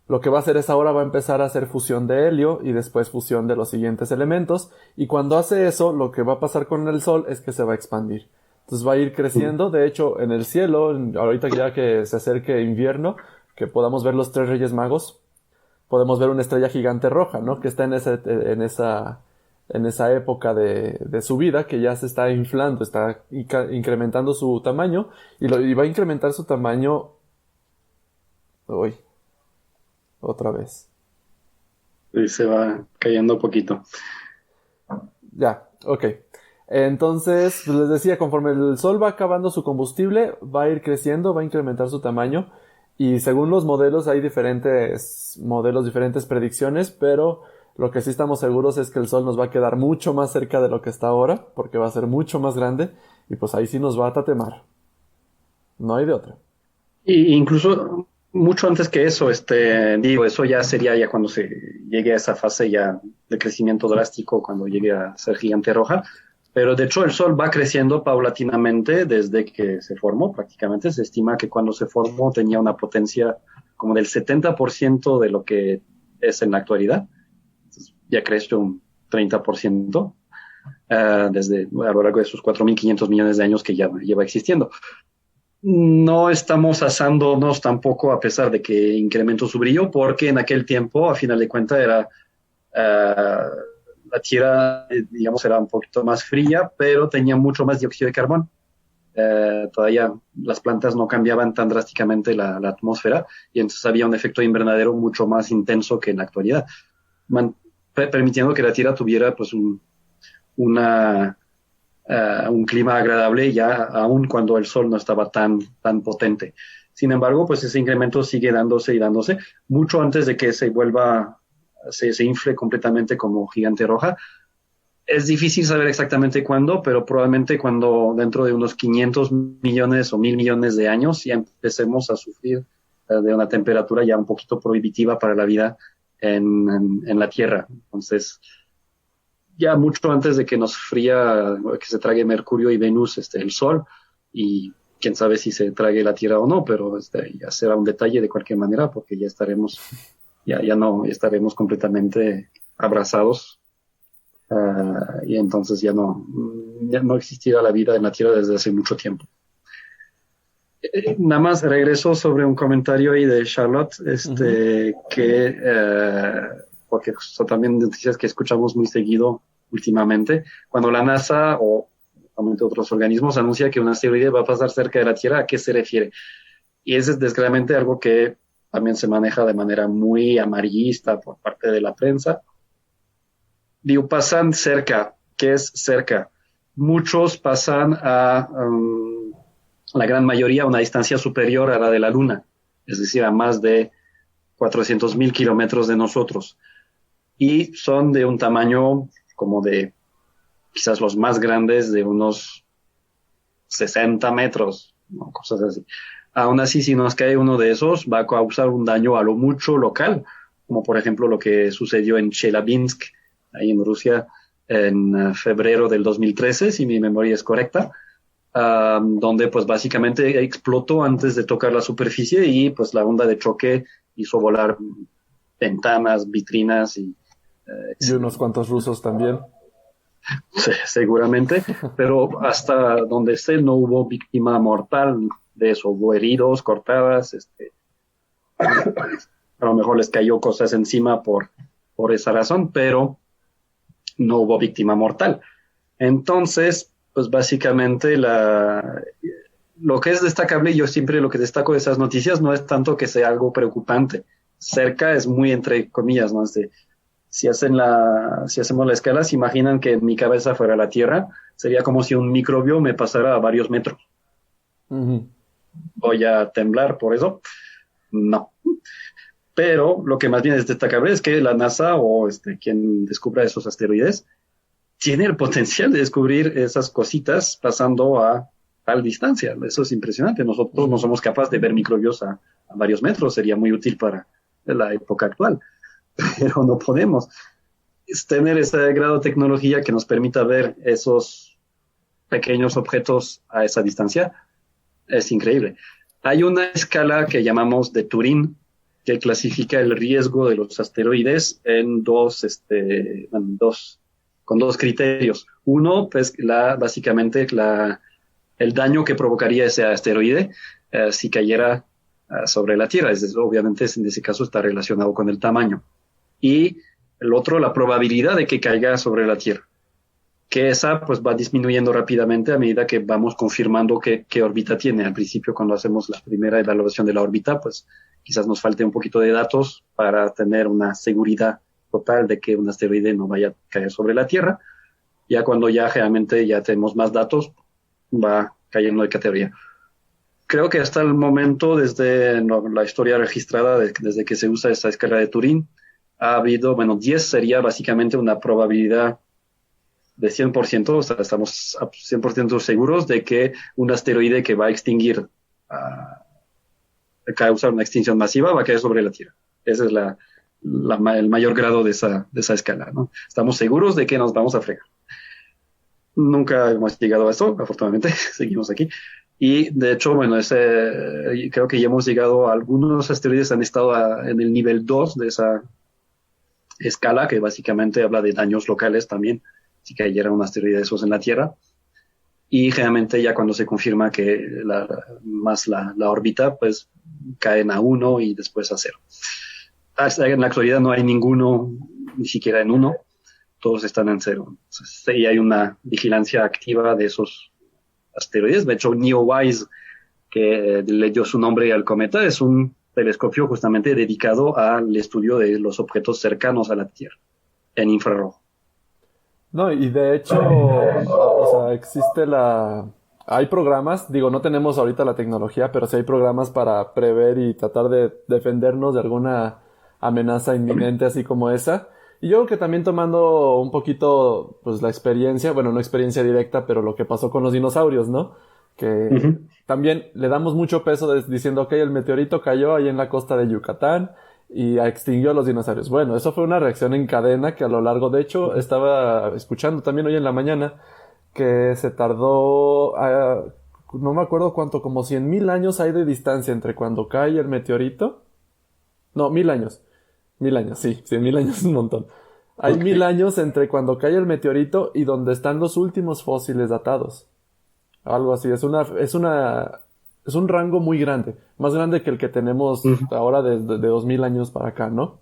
Speaker 1: lo que va a hacer es ahora va a empezar a hacer fusión de helio y después fusión de los siguientes elementos. Y cuando hace eso, lo que va a pasar con el Sol es que se va a expandir. Entonces va a ir creciendo. De hecho, en el cielo, ahorita ya que se acerque invierno, que podamos ver los tres Reyes Magos, podemos ver una estrella gigante roja, ¿no? Que está en esa época de su vida, que ya se está inflando, está incrementando su tamaño, y va a incrementar su tamaño hoy, otra vez.
Speaker 2: Y se va cayendo poquito.
Speaker 1: Ya, ok. Entonces, pues les decía, conforme el Sol va acabando su combustible, va a ir creciendo, va a incrementar su tamaño, y según los modelos hay diferentes modelos, diferentes predicciones, pero lo que sí estamos seguros es que el Sol nos va a quedar mucho más cerca de lo que está ahora, porque va a ser mucho más grande, y pues ahí sí nos va a tatemar. No hay de otra.
Speaker 2: Y incluso mucho antes que eso, digo, eso ya sería ya cuando se llegue a esa fase ya de crecimiento drástico, cuando llegue a ser gigante roja. Pero de hecho el Sol va creciendo paulatinamente desde que se formó, prácticamente. Se estima que cuando se formó tenía una potencia como del 70% de lo que es en la actualidad. Entonces, ya creció un 30% desde a lo largo de sus 4.500 millones de años que ya lleva existiendo. No estamos asándonos tampoco a pesar de que incrementó su brillo, porque en aquel tiempo, a final de cuentas, era la Tierra, digamos, era un poquito más fría, pero tenía mucho más dióxido de carbono. Todavía las plantas no cambiaban tan drásticamente la atmósfera y entonces había un efecto invernadero mucho más intenso que en la actualidad, permitiendo que la Tierra tuviera pues un clima agradable ya aún cuando el Sol no estaba tan potente. Sin embargo, pues ese incremento sigue dándose y dándose mucho antes de que se infle completamente como gigante roja. Es difícil saber exactamente cuándo, pero probablemente cuando dentro de unos 500 millones o 1.000 millones de años ya empecemos a sufrir de una temperatura ya un poquito prohibitiva para la vida en la Tierra. Entonces, ya mucho antes de que nos fría, que se trague Mercurio y Venus, el Sol, y quién sabe si se trague la Tierra o no, pero ya será un detalle de cualquier manera, porque ya no estaremos completamente abrazados, y entonces ya no existirá la vida en la Tierra desde hace mucho tiempo. Nada más regreso sobre un comentario ahí de Charlotte, porque son también noticias que escuchamos muy seguido últimamente, cuando la NASA o otros organismos anuncia que un asteroide va a pasar cerca de la Tierra, ¿a qué se refiere? Y es desgraciadamente algo que también se maneja de manera muy amarillista por parte de la prensa. Digo, pasan cerca. ¿Qué es cerca? Muchos pasan la gran mayoría a una distancia superior a la de la Luna, es decir, a más de 400.000 kilómetros de nosotros. Y son de un tamaño como de quizás los más grandes de unos 60 metros, ¿no? Cosas así. Aún así, si nos cae uno de esos, va a causar un daño a lo mucho local, como por ejemplo lo que sucedió en Chelyabinsk, ahí en Rusia, en febrero del 2013, si mi memoria es correcta. donde pues básicamente explotó antes de tocar la superficie y pues la onda de choque hizo volar ventanas, vitrinas
Speaker 1: Y unos cuantos rusos también.
Speaker 2: seguramente, pero hasta donde sé no hubo víctima mortal de eso, hubo heridos, cortadas, a lo mejor les cayó cosas encima por esa razón, pero no hubo víctima mortal. Entonces, pues básicamente lo que es destacable, y yo siempre lo que destaco de esas noticias no es tanto que sea algo preocupante. Cerca es muy entre comillas, ¿no? Si hacemos la escala, se imaginan que mi cabeza fuera la Tierra, sería como si un microbio me pasara a varios metros.
Speaker 1: Ujú.
Speaker 2: ¿Voy a temblar por eso? No. Pero lo que más bien es destacable es que la NASA o quien descubra esos asteroides tiene el potencial de descubrir esas cositas pasando a tal distancia. Eso es impresionante. Nosotros no somos capaces de ver microbios a varios metros. Sería muy útil para la época actual, pero no podemos. Es tener ese grado de tecnología que nos permita ver esos pequeños objetos a esa distancia es increíble. Hay una escala que llamamos de Turing que clasifica el riesgo de los asteroides en con dos criterios. Uno, pues, básicamente el daño que provocaría ese asteroide si cayera sobre la Tierra. Obviamente, en ese caso está relacionado con el tamaño. Y el otro, la probabilidad de que caiga sobre la Tierra. Que esa pues va disminuyendo rápidamente a medida que vamos confirmando qué órbita tiene. Al principio, cuando hacemos la primera evaluación de la órbita, pues quizás nos falte un poquito de datos para tener una seguridad total de que un asteroide no vaya a caer sobre la Tierra. Ya cuando generalmente ya tenemos más datos, va cayendo de categoría. Creo que hasta el momento, desde la historia registrada, desde que se usa esa escala de Turing, ha habido, 10 sería básicamente una probabilidad de 100%, o sea, estamos 100% seguros de que un asteroide que va a extinguir, causar una extinción masiva, va a caer sobre la Tierra. Ese es el mayor grado de esa escala, ¿no? Estamos seguros de que nos vamos a fregar. Nunca hemos llegado a eso, afortunadamente, seguimos aquí. Y de hecho, creo que ya hemos llegado a algunos asteroides han estado en el nivel 2 de esa escala, que básicamente habla de daños locales también, si cayera un asteroide de esos en la Tierra. Y generalmente ya cuando se confirma que la órbita, pues caen a 1 y después a 0. En la actualidad no hay ninguno, ni siquiera en 1, todos están en 0. Entonces, sí hay una vigilancia activa de esos asteroides. De hecho, NEOWISE, que le dio su nombre al cometa, es un telescopio justamente dedicado al estudio de los objetos cercanos a la Tierra, en infrarrojo.
Speaker 1: No, y de hecho, o sea, hay programas, digo, no tenemos ahorita la tecnología, pero sí hay programas para prever y tratar de defendernos de alguna amenaza inminente así como esa. Y yo creo que también tomando un poquito, pues, la experiencia, bueno, no experiencia directa, pero lo que pasó con los dinosaurios, ¿no? Que también le damos mucho peso diciendo, ok, el meteorito cayó ahí en la costa de Yucatán y extinguió a los dinosaurios. Bueno, eso fue una reacción en cadena que a lo largo, de hecho, estaba escuchando también hoy en la mañana que se tardó, no me acuerdo cuánto, como 100,000 años hay de distancia entre cuando cae el meteorito. No, 1,000 años. 1,000 años, sí, 100,000 años es un montón. Hay 1,000 años entre cuando cae el meteorito y donde están los últimos fósiles datados. Algo así, es un rango muy grande, más grande que el que tenemos ahora de 2,000 años para acá, ¿no?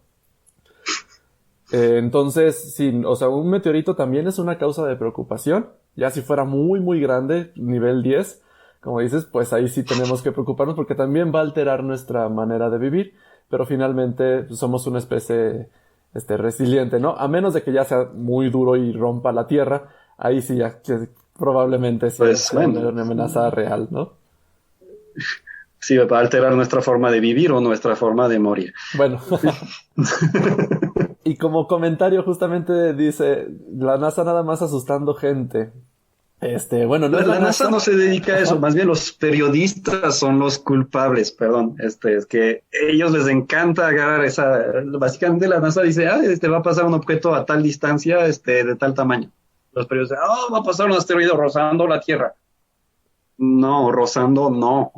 Speaker 1: Entonces, sí, o sea, un meteorito también es una causa de preocupación. Ya si fuera muy, muy grande, nivel 10, como dices, pues ahí sí tenemos que preocuparnos porque también va a alterar nuestra manera de vivir, pero finalmente pues, somos una especie resiliente, ¿no? A menos de que ya sea muy duro y rompa la Tierra, ahí sí ya que probablemente sea una amenaza real, ¿no?
Speaker 2: Sí, va a alterar nuestra forma de vivir o nuestra forma de morir.
Speaker 1: Bueno. Y como comentario justamente dice, la NASA nada más asustando gente. Bueno, no es
Speaker 2: la NASA no se dedica a eso, más bien los periodistas son los culpables, perdón, es que ellos les encanta agarrar básicamente la NASA dice, va a pasar un objeto a tal distancia, de tal tamaño. Los periodistas dicen, va a pasar un asteroide rozando la Tierra. No, rozando, no.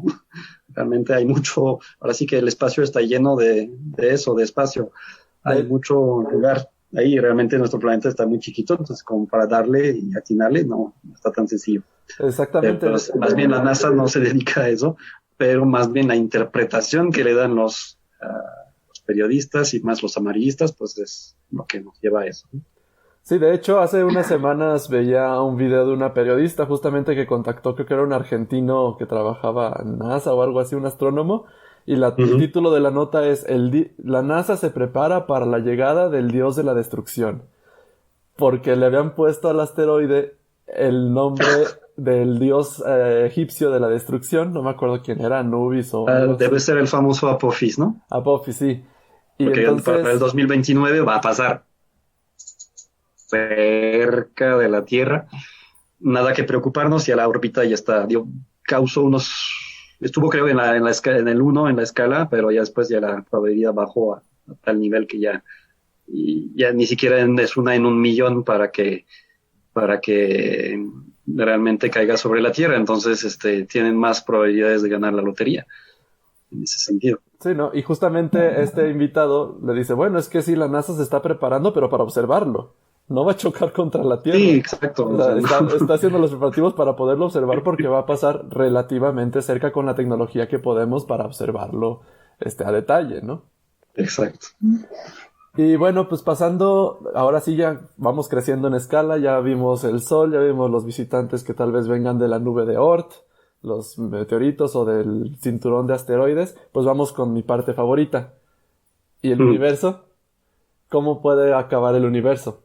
Speaker 2: Realmente hay mucho, ahora sí que el espacio está lleno de eso, de espacio. Hay
Speaker 1: De-
Speaker 2: mucho lugar. Ahí realmente nuestro planeta está muy chiquito, entonces como para darle y atinarle, no está tan sencillo.
Speaker 1: Exactamente.
Speaker 2: Pero más bien la NASA no se dedica a eso, pero más bien la interpretación que le dan los periodistas y más los amarillistas, pues es lo que nos lleva a eso, ¿no?
Speaker 1: Sí, de hecho, hace unas semanas veía un video de una periodista justamente que contactó, creo que era un argentino que trabajaba en NASA o algo así, un astrónomo, y el
Speaker 2: Ujú.
Speaker 1: título de la nota es La NASA se prepara para la llegada del dios de la destrucción, porque le habían puesto al asteroide el nombre del dios egipcio de la destrucción, no me acuerdo quién era, Anubis o algo
Speaker 2: Debe
Speaker 1: así,
Speaker 2: ser el famoso Apophis, ¿no?
Speaker 1: Apophis, sí. Y
Speaker 2: Porque para el
Speaker 1: entonces
Speaker 2: 2029 va a pasar cerca de la Tierra. Nada que preocuparnos, ya la órbita ya está, causó estuvo creo en el uno en la escala, pero ya después ya la probabilidad bajó a tal nivel que ya ni siquiera es una en un millón para que realmente caiga sobre la Tierra. Entonces, tienen más probabilidades de ganar la lotería en ese sentido.
Speaker 1: sí, ¿no? Y justamente este invitado le dice, bueno, es que sí, la NASA se está preparando, pero para observarlo. No va a chocar contra la
Speaker 2: Sí,
Speaker 1: Tierra.
Speaker 2: exacto.
Speaker 1: O
Speaker 2: O sea,
Speaker 1: sea, está haciendo los preparativos para poderlo observar porque va a pasar relativamente cerca con la tecnología que podemos para observarlo, a detalle, ¿no?
Speaker 2: exacto.
Speaker 1: Y bueno, pues pasando, ahora sí ya vamos creciendo en escala, ya vimos el Sol, ya vimos los visitantes que tal vez vengan de la nube de Oort, los meteoritos o del cinturón de asteroides, pues vamos con mi parte favorita. ¿Y el
Speaker 2: Mm.
Speaker 1: universo? ¿Cómo puede acabar el universo?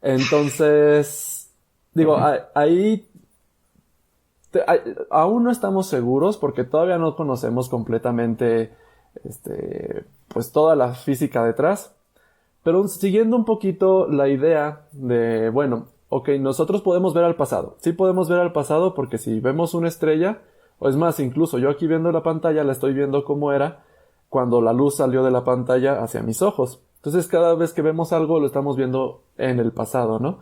Speaker 1: Entonces, digo, ahí aún no estamos seguros porque todavía no conocemos completamente, pues toda la física detrás. Pero siguiendo un poquito la idea de, bueno, ok, nosotros podemos ver al pasado. Sí podemos ver al pasado porque si vemos una estrella, o es más, incluso yo aquí viendo la pantalla la estoy viendo como era cuando la luz salió de la pantalla hacia mis ojos. Entonces cada vez que vemos algo lo estamos viendo en el pasado, ¿no?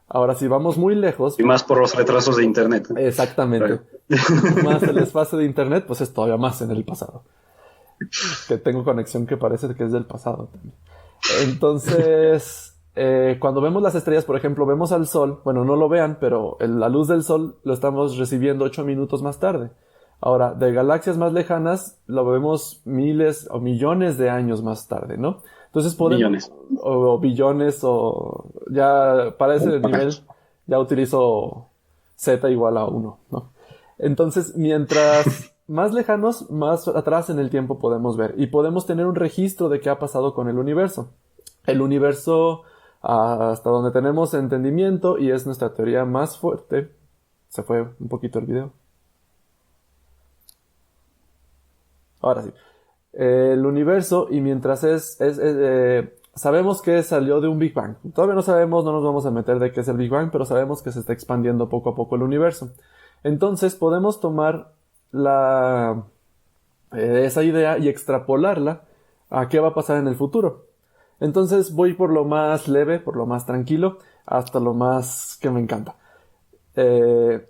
Speaker 1: Ahora, si vamos muy lejos,
Speaker 2: Y más por los retrasos de Internet, ¿no?
Speaker 1: exactamente,
Speaker 2: Claro.
Speaker 1: más el espacio de internet, pues es todavía más en el pasado. Que tengo conexión que parece que es del pasado también. Entonces, cuando vemos las estrellas, por ejemplo, vemos al Sol, bueno, no lo vean, pero la luz del Sol lo estamos recibiendo 8 minutos más tarde. Ahora, de galaxias más lejanas, lo vemos miles o millones de años más tarde, ¿no? Entonces podemos,
Speaker 2: Millones.
Speaker 1: o billones, o ya para ese nivel, ya utilizo z igual a uno, ¿no? Entonces, mientras más lejanos, más atrás en el tiempo podemos ver y podemos tener un registro de qué ha pasado con el universo. El universo, hasta donde tenemos entendimiento y es nuestra teoría más fuerte, se fue un poquito el video. Ahora sí. El universo, y mientras sabemos que salió de un Big Bang. Todavía no sabemos, no nos vamos a meter de qué es el Big Bang, pero sabemos que se está expandiendo poco a poco el universo. Entonces podemos tomar esa idea y extrapolarla a qué va a pasar en el futuro. Entonces voy por lo más leve, por lo más tranquilo, hasta lo más que me encanta. Eh,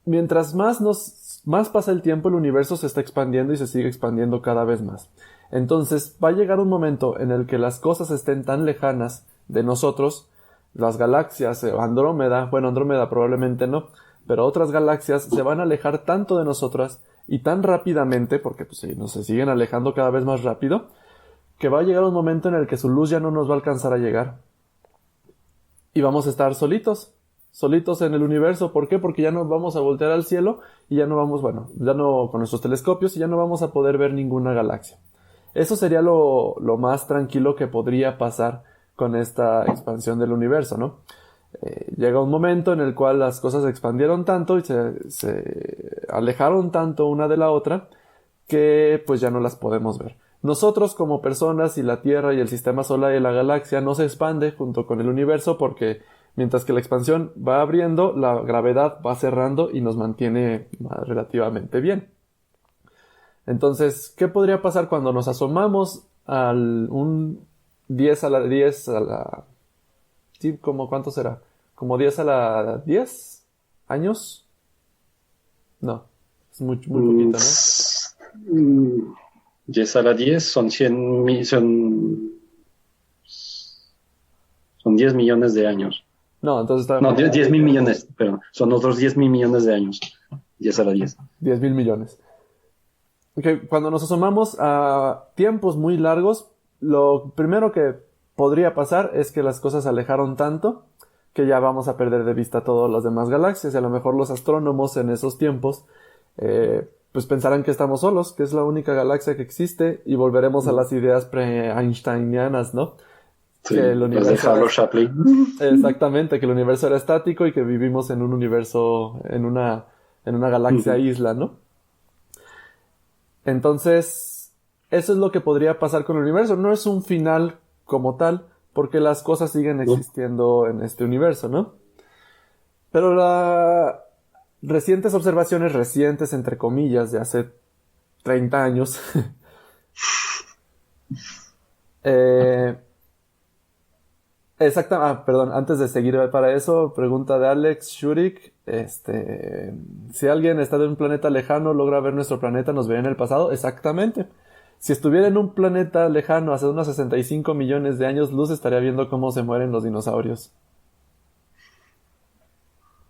Speaker 1: Mientras más pasa el tiempo, el universo se está expandiendo y se sigue expandiendo cada vez más. Entonces va a llegar un momento en el que las cosas estén tan lejanas de nosotros, las galaxias, Andrómeda, bueno, Andrómeda probablemente no, pero otras galaxias se van a alejar tanto de nosotras y tan rápidamente, porque pues, sí, se siguen alejando cada vez más rápido, que va a llegar un momento en el que su luz ya no nos va a alcanzar a llegar. Y vamos a estar solitos, solitos en el universo. ¿Por qué? Porque ya no vamos a voltear al cielo y ya no vamos, bueno, ya no con nuestros telescopios y ya no vamos a poder ver ninguna galaxia. Eso sería lo más tranquilo que podría pasar con esta expansión del universo, ¿no? Llega un momento en el cual las cosas se expandieron tanto y se alejaron tanto una de la otra que pues ya no las podemos ver. Nosotros como personas y la Tierra y el sistema solar y la galaxia no se expande junto con el universo porque mientras que la expansión va abriendo, la gravedad va cerrando y nos mantiene relativamente bien. Entonces, ¿qué podría pasar cuando nos asomamos al un 10 a la 10 a la... Sí, ¿como cuánto será? ¿Como 10 a la 10 años? No, es muy poquito, ¿no?
Speaker 2: 10 a la 10 son 100 son 10 millones de años.
Speaker 1: No, entonces está...
Speaker 2: No, 10 mil millones, perdón. Son otros 10 mil millones de años. 10 a la 10.
Speaker 1: 10,000 millones. Okay, cuando nos asomamos a tiempos muy largos, lo primero que podría pasar es que las cosas se alejaron tanto que ya vamos a perder de vista todas las demás galaxias y a lo mejor los astrónomos en esos tiempos pues pensarán que estamos solos, que es la única galaxia que existe y volveremos a las ideas pre-einsteinianas, ¿no?
Speaker 2: Sí,
Speaker 1: Que el universo
Speaker 2: de Harlow Shapley.
Speaker 1: Exactamente, que el universo era estático y que vivimos en un universo, en una galaxia isla, ¿no? Entonces, eso es lo que podría pasar con el universo. No es un final como tal, porque las cosas siguen existiendo en este universo, ¿no? Pero las recientes observaciones, recientes entre comillas, de hace 30 años, perdón, antes de seguir para eso, pregunta de Alex Shurik, si alguien está de un planeta lejano, logra ver nuestro planeta, ¿nos vería en el pasado? Exactamente. Si estuviera en un planeta lejano hace unos 65 millones de años luz, estaría viendo cómo se mueren los dinosaurios.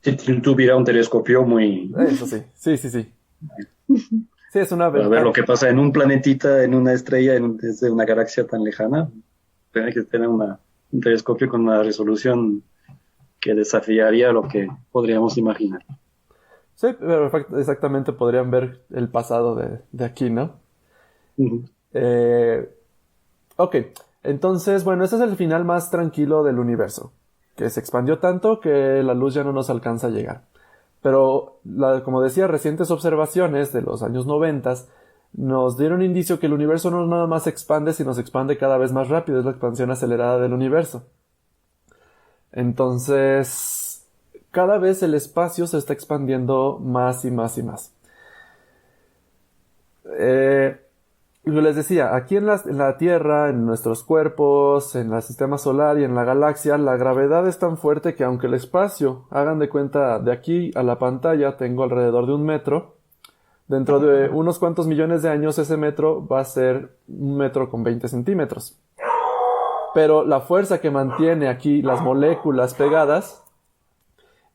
Speaker 2: Si tuviera un telescopio muy...
Speaker 1: Eso sí, sí. Sí, es una
Speaker 2: Para ver lo que pasa en un planetita, en una estrella, desde una galaxia tan lejana. Tiene que tener un telescopio con una resolución que desafiaría lo que podríamos imaginar.
Speaker 1: Sí, pero exactamente podrían ver el pasado de aquí, ¿no?
Speaker 2: Uh-huh.
Speaker 1: Ok, entonces, bueno, este es el final más tranquilo del universo, que se expandió tanto que la luz ya no nos alcanza a llegar. Pero, como decía, recientes observaciones de los años 90 nos dieron indicio que el universo no nada más se expande, sino se expande cada vez más rápido, es la expansión acelerada del universo. Entonces, cada vez el espacio se está expandiendo más y más y más. Les decía, aquí en la Tierra, en nuestros cuerpos, en el sistema solar y en la galaxia, la gravedad es tan fuerte que aunque el espacio, hagan de cuenta, de aquí a la pantalla tengo alrededor de 1 metro, dentro de unos cuantos millones de años ese metro va a ser 1,20 centímetros. Pero la fuerza que mantiene aquí las moléculas pegadas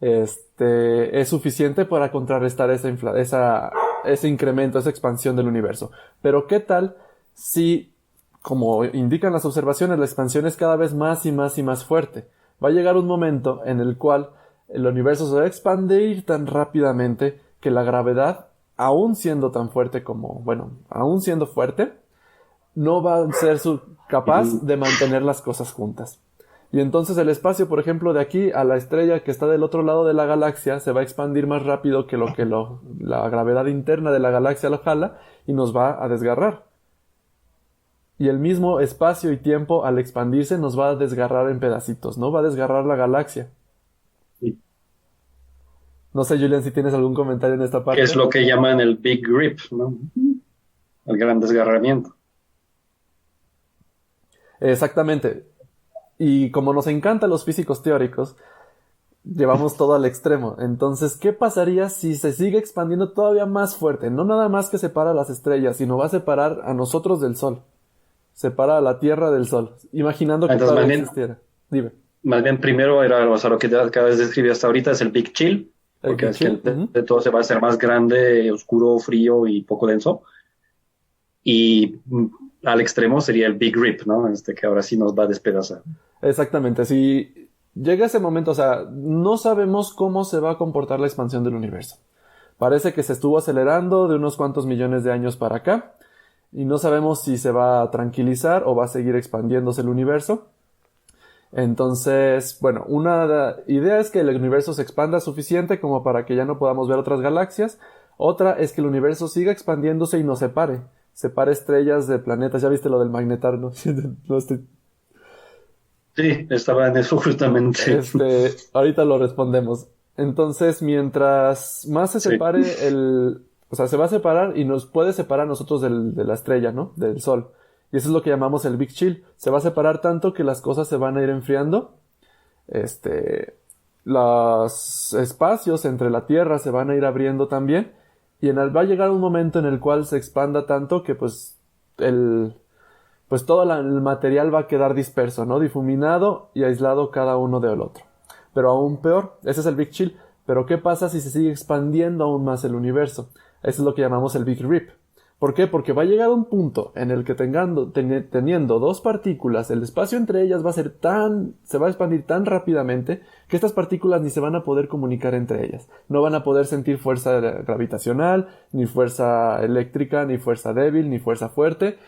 Speaker 1: es suficiente para contrarrestar ese incremento, esa expansión del universo. Pero ¿qué tal si, como indican las observaciones, la expansión es cada vez más y más y más fuerte? Va a llegar un momento en el cual el universo se va a expandir tan rápidamente que la gravedad, aún siendo tan fuerte aún siendo fuerte, no va a ser capaz de mantener las cosas juntas. Y entonces el espacio, por ejemplo, de aquí a la estrella que está del otro lado de la galaxia se va a expandir más rápido que la gravedad interna de la galaxia lo jala y nos va a desgarrar. Y el mismo espacio y tiempo al expandirse nos va a desgarrar en pedacitos, ¿no? Va a desgarrar la galaxia.
Speaker 2: Sí.
Speaker 1: No sé, Julian, si tienes algún comentario en esta parte.
Speaker 2: Que es lo que llaman el Big Rip, ¿no? El gran desgarramiento.
Speaker 1: Exactamente. Y como nos encantan los físicos teóricos, llevamos todo al extremo. Entonces, ¿qué pasaría si se sigue expandiendo todavía más fuerte? No nada más que separa las estrellas, sino va a separar a nosotros del Sol. Separa a la Tierra del Sol. Imaginando que
Speaker 2: entonces,
Speaker 1: todavía existiera. Dime.
Speaker 2: Más bien primero era, lo que acabas de describir hasta ahorita es el Big Chill, porque es que de todo se va a hacer más grande, oscuro, frío y poco denso. Y al extremo sería el Big Rip, ¿no? Que ahora sí nos va a despedazar.
Speaker 1: Exactamente. Si llega ese momento, o sea, no sabemos cómo se va a comportar la expansión del universo. Parece que se estuvo acelerando de unos cuantos millones de años para acá. Y no sabemos si se va a tranquilizar o va a seguir expandiéndose el universo. Entonces, bueno, una idea es que el universo se expanda suficiente como para que ya no podamos ver otras galaxias. Otra es que el universo siga expandiéndose y nos separe. Separe estrellas de planetas. ¿Ya viste lo del magnetar? ¿No?
Speaker 2: Sí, estaba en eso justamente.
Speaker 1: Ahorita lo respondemos. Entonces, mientras más se separe o sea, se va a separar y nos puede separar a nosotros de la estrella, ¿no? Del Sol. Y eso es lo que llamamos el Big Chill. Se va a separar tanto que las cosas se van a ir enfriando. Los espacios entre la Tierra se van a ir abriendo también. y va a llegar un momento en el cual se expanda tanto que pues todo el material va a quedar disperso, ¿no? Difuminado y aislado cada uno del otro. Pero aún peor, ese es el Big Chill. Pero ¿qué pasa si se sigue expandiendo aún más el universo? Eso es lo que llamamos el Big Rip. ¿Por qué? Porque va a llegar un punto en el que teniendo dos partículas, el espacio entre ellas se va a expandir tan rápidamente que estas partículas ni se van a poder comunicar entre ellas. No van a poder sentir fuerza gravitacional, ni fuerza eléctrica, ni fuerza débil, ni fuerza fuerte,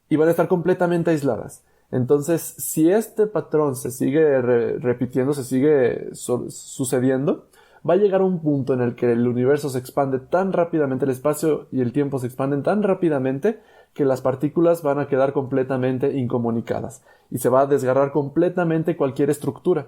Speaker 1: y van a estar completamente aisladas. Entonces, si este patrón se sigue repitiendo, se sigue sucediendo, va a llegar un punto en el que el universo se expande tan rápidamente, el espacio y el tiempo se expanden tan rápidamente que las partículas van a quedar completamente incomunicadas y se va a desgarrar completamente cualquier estructura,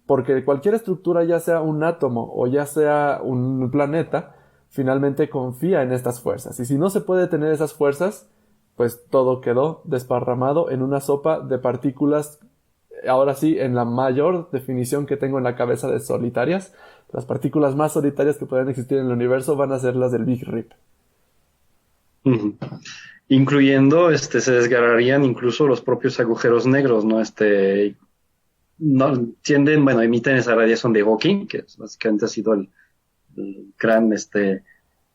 Speaker 1: porque cualquier estructura, ya sea un átomo o ya sea un planeta, finalmente confía en estas fuerzas, y si no se puede tener esas fuerzas, pues todo quedó desparramado en una sopa de partículas, ahora sí, en la mayor definición que tengo en la cabeza, de solitarias. Las partículas más solitarias que pueden existir en el universo van a ser las del Big Rip.
Speaker 2: Uh-huh. Incluyendo, se desgarrarían incluso los propios agujeros negros, ¿no? No tienden, bueno, emiten esa radiación de Hawking, que básicamente ha sido el gran,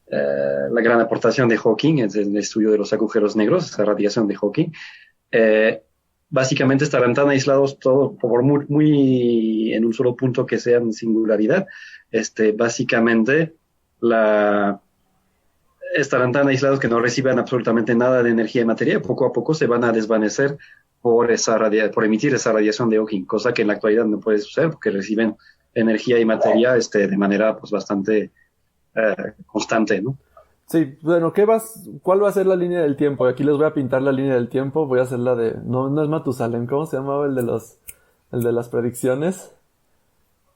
Speaker 2: la gran aportación de Hawking, es el estudio de los agujeros negros, esa radiación de Hawking. Básicamente estarán tan aislados todos por muy en un solo punto que sean singularidad. Básicamente estarán tan aislados que no reciban absolutamente nada de energía y materia. Poco a poco se van a desvanecer por emitir esa radiación de Hawking, cosa que en la actualidad no puede suceder porque reciben energía y materia de manera pues bastante constante, ¿no?
Speaker 1: Sí, bueno, ¿cuál va a ser la línea del tiempo? Aquí les voy a pintar la línea del tiempo. Voy a hacer la de... No es Matusalem, ¿cómo se llamaba el de las predicciones?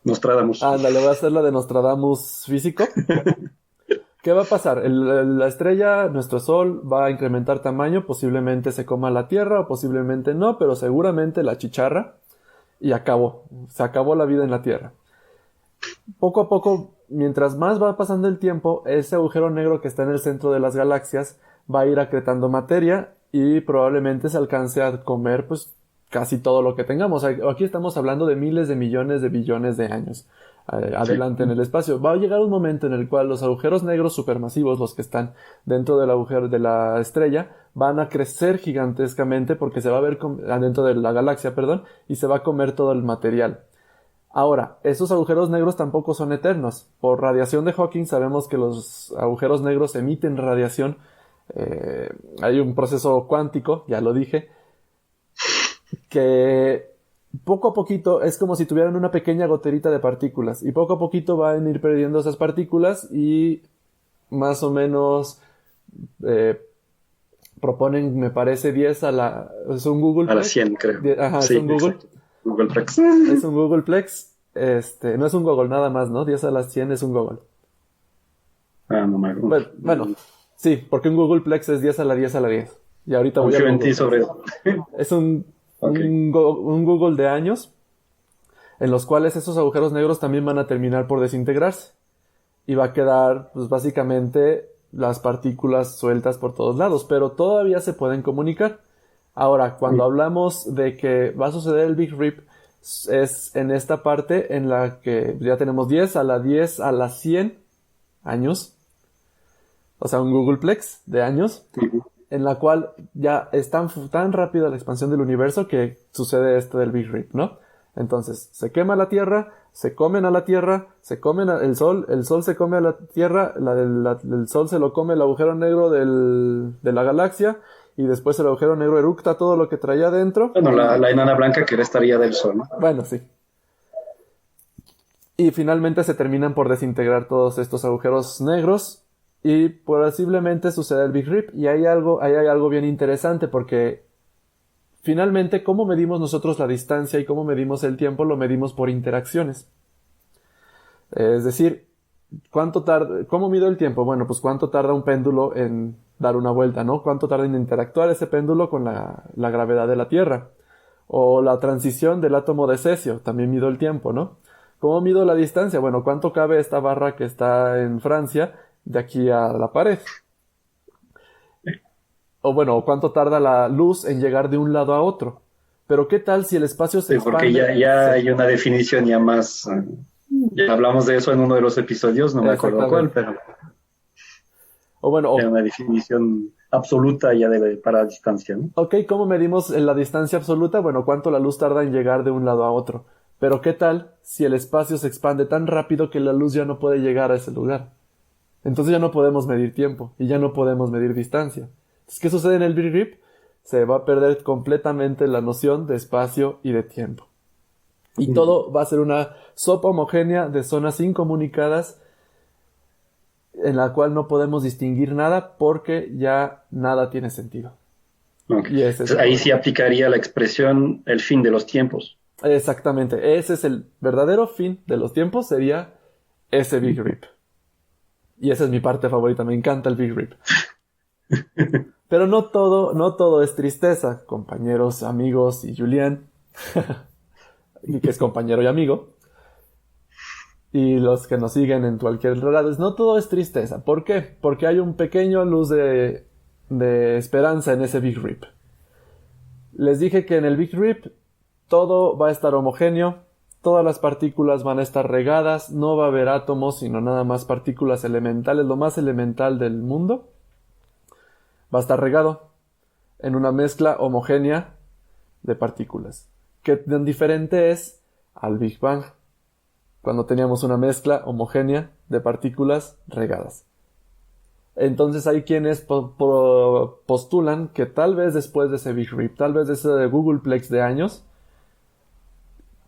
Speaker 2: Nostradamus.
Speaker 1: Ándale, voy a hacer la de Nostradamus físico. ¿Qué va a pasar? La estrella, nuestro Sol, va a incrementar tamaño, posiblemente se coma la Tierra o posiblemente no, pero seguramente la chicharra, y se acabó la vida en la Tierra. Poco a poco, mientras más va pasando el tiempo, ese agujero negro que está en el centro de las galaxias va a ir acretando materia y probablemente se alcance a comer pues casi todo lo que tengamos. Aquí estamos hablando de miles de millones de billones de años adelante en el espacio. Va a llegar un momento en el cual los agujeros negros supermasivos, los que están dentro del agujero de la estrella, van a crecer gigantescamente porque se va a ver dentro de la galaxia, y se va a comer todo el material. Ahora, esos agujeros negros tampoco son eternos. Por radiación de Hawking sabemos que los agujeros negros emiten radiación. Hay un proceso cuántico, ya lo dije, que poco a poquito es como si tuvieran una pequeña goterita de partículas, y poco a poquito van a ir perdiendo esas partículas y más o menos proponen, me parece, 10 es un Google
Speaker 2: a la 100, creo.
Speaker 1: Ajá, sí, es un Google.
Speaker 2: Googleplex.
Speaker 1: Es un Googleplex. No es un Google nada más, ¿no? 10 a la 100 es un Google.
Speaker 2: Ah, no me acuerdo.
Speaker 1: Bueno, sí, porque un Googleplex es 10 a la 10 a la 10. Y ahorita voy a
Speaker 2: Confío en ti sobre eso.
Speaker 1: Es un Google de años, en los cuales esos agujeros negros también van a terminar por desintegrarse. Y va a quedar, pues básicamente, las partículas sueltas por todos lados, pero todavía se pueden comunicar. Ahora, cuando hablamos de que va a suceder el Big Rip, es en esta parte en la que ya tenemos 10 a la 10 a la 100 años, o sea, un Googleplex de años, en la cual ya es tan rápida la expansión del universo que sucede esto del Big Rip, ¿no? Entonces, se quema la Tierra, se comen a la Tierra, se comen el Sol se come a la Tierra, el Sol se lo come el agujero negro de la galaxia, y después el agujero negro eructa todo lo que traía adentro.
Speaker 2: Bueno, la enana blanca que estaría del Sol, ¿no?
Speaker 1: Bueno, sí. Y finalmente se terminan por desintegrar todos estos agujeros negros y posiblemente sucede el Big Rip. Y ahí hay algo bien interesante, porque finalmente, ¿cómo medimos nosotros la distancia y cómo medimos el tiempo? Lo medimos por interacciones. Es decir, ¿cómo mido el tiempo? Bueno, pues cuánto tarda un péndulo en dar una vuelta, ¿no? ¿Cuánto tarda en interactuar ese péndulo con la gravedad de la Tierra? O la transición del átomo de cesio, también mido el tiempo, ¿no? ¿Cómo mido la distancia? Bueno, ¿cuánto cabe esta barra que está en Francia de aquí a la pared. O bueno, cuánto tarda la luz en llegar de un lado a otro. Pero ¿qué tal si el espacio se
Speaker 2: Sí, porque
Speaker 1: expande?
Speaker 2: ya hay una definición ya más. Ya hablamos de eso en uno de los episodios, no me acuerdo cuál,
Speaker 1: Exactamente.
Speaker 2: pero
Speaker 1: O bueno,
Speaker 2: era una definición absoluta ya para distancia, ¿no?
Speaker 1: ok, ¿cómo medimos la distancia absoluta? Bueno, cuánto la luz tarda en llegar de un lado a otro. Pero ¿qué tal si el espacio se expande tan rápido que la luz ya no puede llegar a ese lugar? Entonces ya no podemos medir tiempo y ya no podemos medir distancia. Entonces, ¿qué sucede en el Big Rip? Se va a perder completamente la noción de espacio y de tiempo. Y todo va a ser una sopa homogénea de zonas incomunicadas en la cual no podemos distinguir nada porque ya nada tiene sentido.
Speaker 2: Okay.
Speaker 1: Y ese es
Speaker 2: Entonces,
Speaker 1: el
Speaker 2: ahí
Speaker 1: problema.
Speaker 2: sí aplicaría la expresión el fin de los tiempos.
Speaker 1: Exactamente, ese es el verdadero fin de los tiempos, sería ese Big Rip. Y esa es mi parte favorita, me encanta el Big Rip. Pero no todo es tristeza, compañeros, amigos y Julián, y que es compañero y amigo, y los que nos siguen en cualquier lado, no todo es tristeza. ¿Por qué? Porque hay un pequeño luz de esperanza en ese Big Rip. Les dije que en el Big Rip todo va a estar homogéneo, todas las partículas van a estar regadas, no va a haber átomos, sino nada más partículas elementales, lo más elemental del mundo. Va a estar regado en una mezcla homogénea de partículas. ¿Qué tan diferente es al Big Bang? Cuando teníamos una mezcla homogénea de partículas regadas. Entonces hay quienes postulan que tal vez después de ese Big Rip, tal vez de ese Googleplex de años,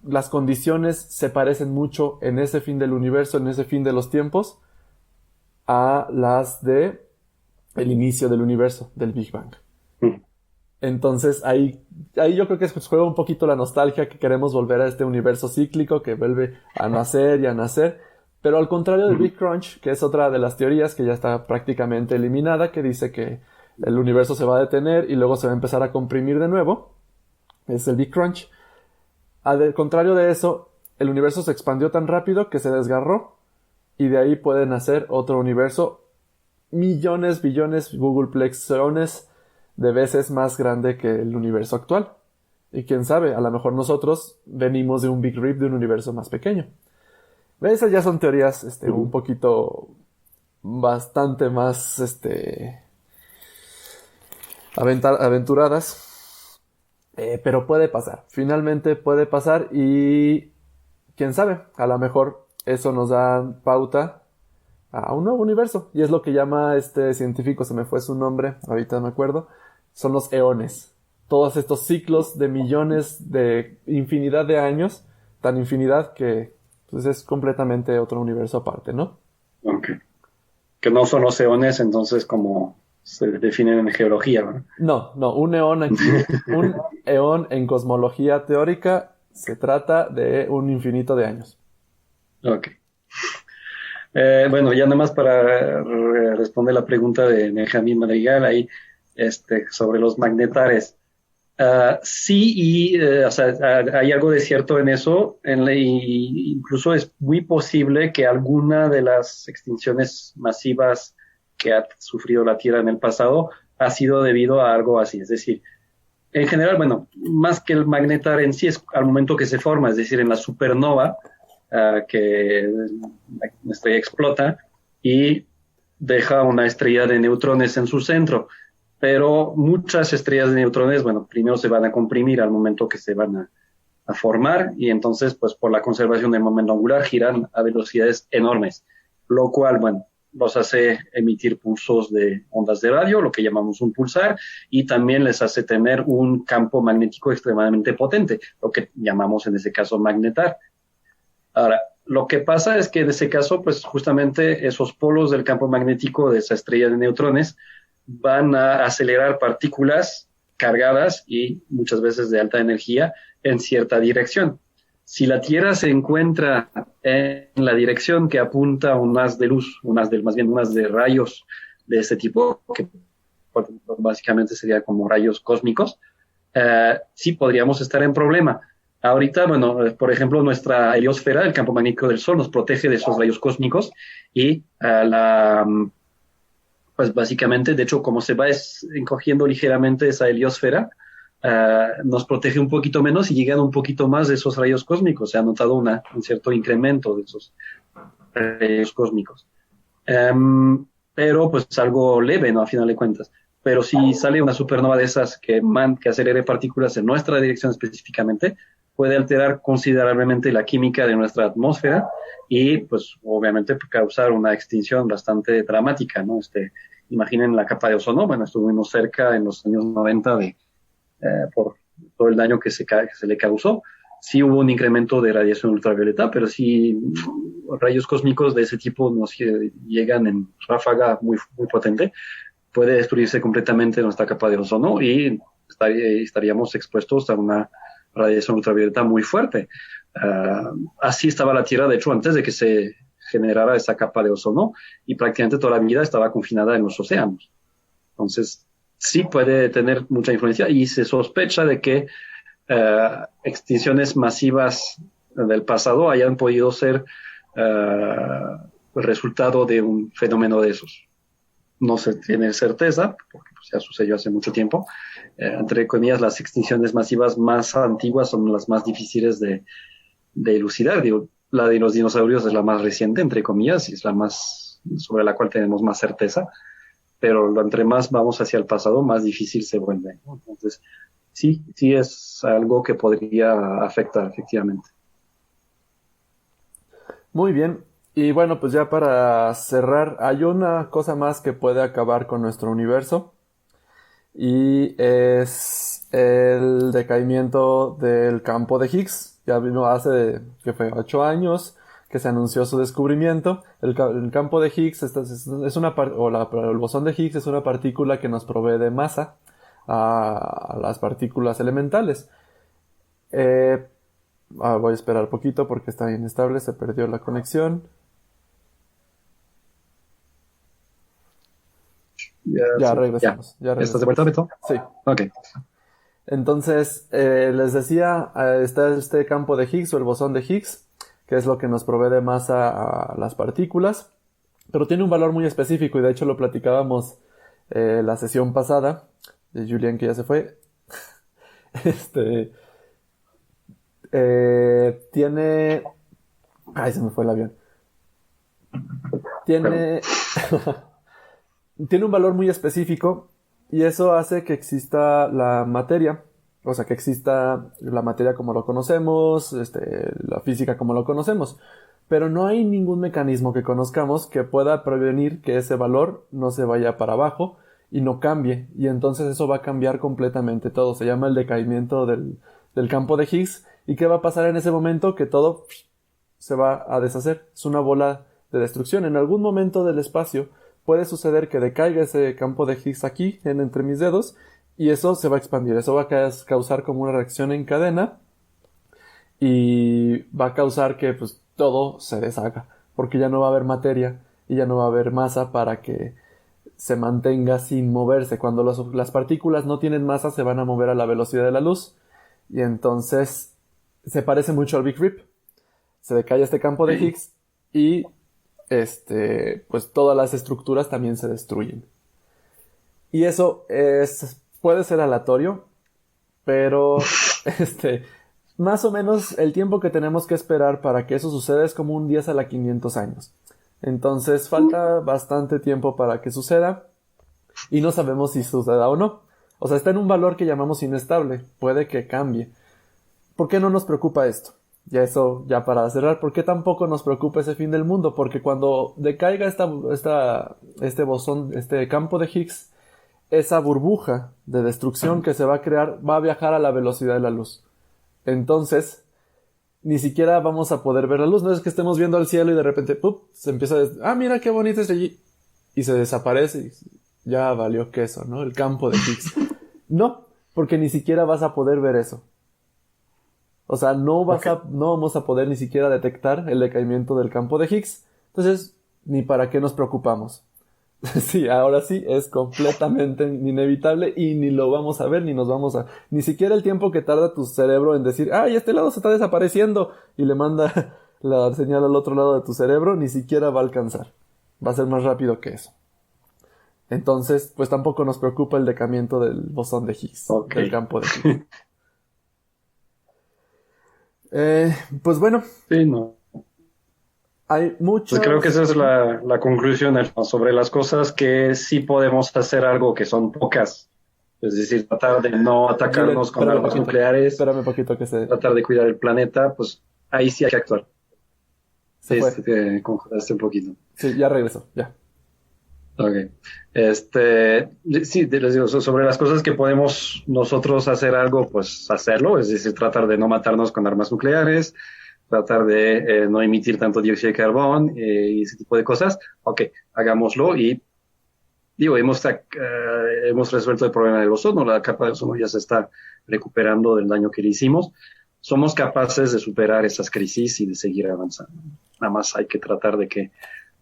Speaker 1: las condiciones se parecen mucho en ese fin del universo, en ese fin de los tiempos, a las de el inicio del universo, del Big Bang. Entonces ahí yo creo que juega un poquito la nostalgia, que queremos volver a este universo cíclico que vuelve a nacer y a nacer. Pero al contrario del Big Crunch, que es otra de las teorías que ya está prácticamente eliminada, que dice que el universo se va a detener y luego se va a empezar a comprimir de nuevo, es el Big Crunch. Al contrario de eso, el universo se expandió tan rápido que se desgarró y de ahí puede nacer otro universo millones, billones, googleplexones de veces más grande que el universo actual. Y quién sabe, a lo mejor nosotros venimos de un Big Rip de un universo más pequeño. Esas ya son teorías un poquito bastante más aventuradas. Pero puede pasar. Finalmente puede pasar y quién sabe, a lo mejor eso nos da pauta a un nuevo universo. Y es lo que llama este científico, se me fue su nombre, ahorita no me acuerdo, son los eones. Todos estos ciclos de millones, de infinidad de años, tan infinidad que pues, es completamente otro universo aparte, ¿no?
Speaker 2: Okay. Que no son los eones, entonces como se definen en geología, ¿verdad?
Speaker 1: No, un eón aquí, un eón en cosmología teórica se trata de un infinito de años.
Speaker 2: Ok. Bueno, ya nada más para responder la pregunta de Benjamín Madrigal ahí sobre los magnetares. Sí, o sea, hay algo de cierto en eso, y incluso es muy posible que alguna de las extinciones masivas que ha sufrido la Tierra en el pasado ha sido debido a algo así. Es decir, en general, bueno, más que el magnetar en sí, es al momento que se forma, es decir, en la supernova, que la estrella explota y deja una estrella de neutrones en su centro. Pero muchas estrellas de neutrones, bueno, primero se van a comprimir al momento que se van a formar y entonces, pues por la conservación del momento angular, giran a velocidades enormes, lo cual, bueno, los hace emitir pulsos de ondas de radio, lo que llamamos un pulsar, y también les hace tener un campo magnético extremadamente potente, lo que llamamos en ese caso magnetar. Ahora, lo que pasa es que en ese caso, pues justamente esos polos del campo magnético de esa estrella de neutrones van a acelerar partículas cargadas y muchas veces de alta energía en cierta dirección. Si la Tierra se encuentra en la dirección que apunta a un haz de luz, más bien un haz de rayos de ese tipo, que básicamente sería como rayos cósmicos, sí podríamos estar en problema. Ahorita, bueno, por ejemplo, nuestra heliosfera, el campo magnético del Sol, nos protege de esos rayos cósmicos y pues básicamente, de hecho, como se va encogiendo ligeramente esa heliosfera, nos protege un poquito menos y llegan un poquito más de esos rayos cósmicos. Se ha notado un cierto incremento de esos rayos cósmicos. Pero pues es algo leve, ¿no? A final de cuentas. Pero si sale una supernova de esas que acelere partículas en nuestra dirección específicamente, puede alterar considerablemente la química de nuestra atmósfera y pues obviamente causar una extinción bastante dramática, ¿no? Imaginen la capa de ozono, bueno, estuvimos cerca en los años 90 por todo el daño que se le causó. Sí hubo un incremento de radiación ultravioleta, pero sí rayos cósmicos de ese tipo nos llegan en ráfaga muy potente, puede destruirse completamente nuestra capa de ozono y estaríamos expuestos a una radiación ultravioleta muy fuerte. Así estaba la Tierra, de hecho, antes de que se generara esa capa de ozono y prácticamente toda la vida estaba confinada en los océanos. Entonces, sí puede tener mucha influencia y se sospecha de que extinciones masivas del pasado hayan podido ser resultado de un fenómeno de esos. No se tiene certeza, porque pues, ya sucedió hace mucho tiempo. Entre comillas, las extinciones masivas más antiguas son las más difíciles de elucidar. Digo, la de los dinosaurios es la más reciente, entre comillas, y es la más sobre la cual tenemos más certeza, pero entre más vamos hacia el pasado, más difícil se vuelve, ¿no? Entonces, sí es algo que podría afectar, efectivamente.
Speaker 1: Muy bien. Y bueno, pues ya para cerrar, hay una cosa más que puede acabar con nuestro universo y es el decaimiento del campo de Higgs. Ya vino hace, que fue 8 años que se anunció su descubrimiento. El campo de Higgs es una el bosón de Higgs es una partícula que nos provee de masa a las partículas elementales. Eh, Voy a esperar poquito porque está inestable, se perdió la conexión. Ya
Speaker 2: Sí, ya.
Speaker 1: regresamos, ya
Speaker 2: ¿Estás de vuelta,
Speaker 1: regresamos.
Speaker 2: Beto?
Speaker 1: Sí.
Speaker 2: Ok.
Speaker 1: Entonces, les decía, está este campo de Higgs o el bosón de Higgs, que es lo que nos provee de masa a las partículas, pero tiene un valor muy específico y de hecho lo platicábamos la sesión pasada de Julián que ya se fue. Este tiene, ay, se me fue el avión.
Speaker 2: Bueno,
Speaker 1: Tiene tiene un valor muy específico y eso hace que exista la materia, o sea, que exista la materia como lo conocemos, la física como lo conocemos, pero no hay ningún mecanismo que conozcamos que pueda prevenir que ese valor no se vaya para abajo y no cambie, y entonces eso va a cambiar completamente todo, se llama el decaimiento del campo de Higgs, y ¿qué va a pasar en ese momento? Que todo se va a deshacer, es una bola de destrucción, en algún momento del espacio puede suceder que decaiga ese campo de Higgs aquí, entre mis dedos, y eso se va a expandir, eso va a causar como una reacción en cadena y va a causar que pues todo se deshaga, porque ya no va a haber materia y ya no va a haber masa para que se mantenga sin moverse. Cuando las partículas no tienen masa se van a mover a la velocidad de la luz y entonces se parece mucho al Big Rip. Se decae este campo de
Speaker 2: sí.
Speaker 1: Higgs y pues todas las estructuras también se destruyen. Y eso puede ser aleatorio, pero más o menos el tiempo que tenemos que esperar para que eso suceda es como un 10 a la 500 años. Entonces falta bastante tiempo para que suceda y no sabemos si suceda o no. O sea, está en un valor que llamamos inestable, puede que cambie. ¿Por qué no nos preocupa esto? Ya eso, ya para cerrar, ¿por qué tampoco nos preocupa ese fin del mundo? Porque cuando decaiga este bosón, este campo de Higgs, esa burbuja de destrucción que se va a crear va a viajar a la velocidad de la luz. Entonces, ni siquiera vamos a poder ver la luz. No es que estemos viendo al cielo y de repente, ¡pup!, se empieza a mira qué bonito es allí. Y se desaparece y ya valió queso, ¿no? El campo de Higgs. No, porque ni siquiera vas a poder ver eso. O sea,
Speaker 2: Ok.
Speaker 1: no vamos a poder ni siquiera detectar el decaimiento del campo de Higgs. Entonces, ni para qué nos preocupamos. Sí, ahora sí es completamente inevitable y ni lo vamos a ver, ni nos vamos a... Ni siquiera el tiempo que tarda tu cerebro en decir, ¡ay, este lado se está desapareciendo! Y le manda la señal al otro lado de tu cerebro, ni siquiera va a alcanzar. Va a ser más rápido que eso. Entonces, pues tampoco nos preocupa el decamiento del bosón de Higgs,
Speaker 2: Ok.
Speaker 1: del campo de Higgs. Pues bueno,
Speaker 2: Sí, no.
Speaker 1: hay
Speaker 2: Pues creo que
Speaker 1: muchos...
Speaker 2: esa es la conclusión sobre las cosas que sí podemos hacer algo que son pocas. Es decir, tratar de no
Speaker 1: Julian,
Speaker 2: atacarnos con armas nucleares,
Speaker 1: espérame poquito que
Speaker 2: tratar de cuidar el planeta, pues ahí sí hay que actuar.
Speaker 1: se
Speaker 2: Sí,
Speaker 1: fue.
Speaker 2: sí, te congelaste un poquito.
Speaker 1: Sí, ya regresó, ya.
Speaker 2: Ok. Sí, les digo, sobre las cosas que podemos nosotros hacer algo, pues hacerlo, es decir, tratar de no matarnos con armas nucleares, tratar de no emitir tanto dióxido de carbón y ese tipo de cosas. Ok, hagámoslo y digo, hemos resuelto el problema del ozono, la capa de ozono ya se está recuperando del daño que le hicimos. Somos capaces de superar esas crisis y de seguir avanzando. Nada más hay que tratar de que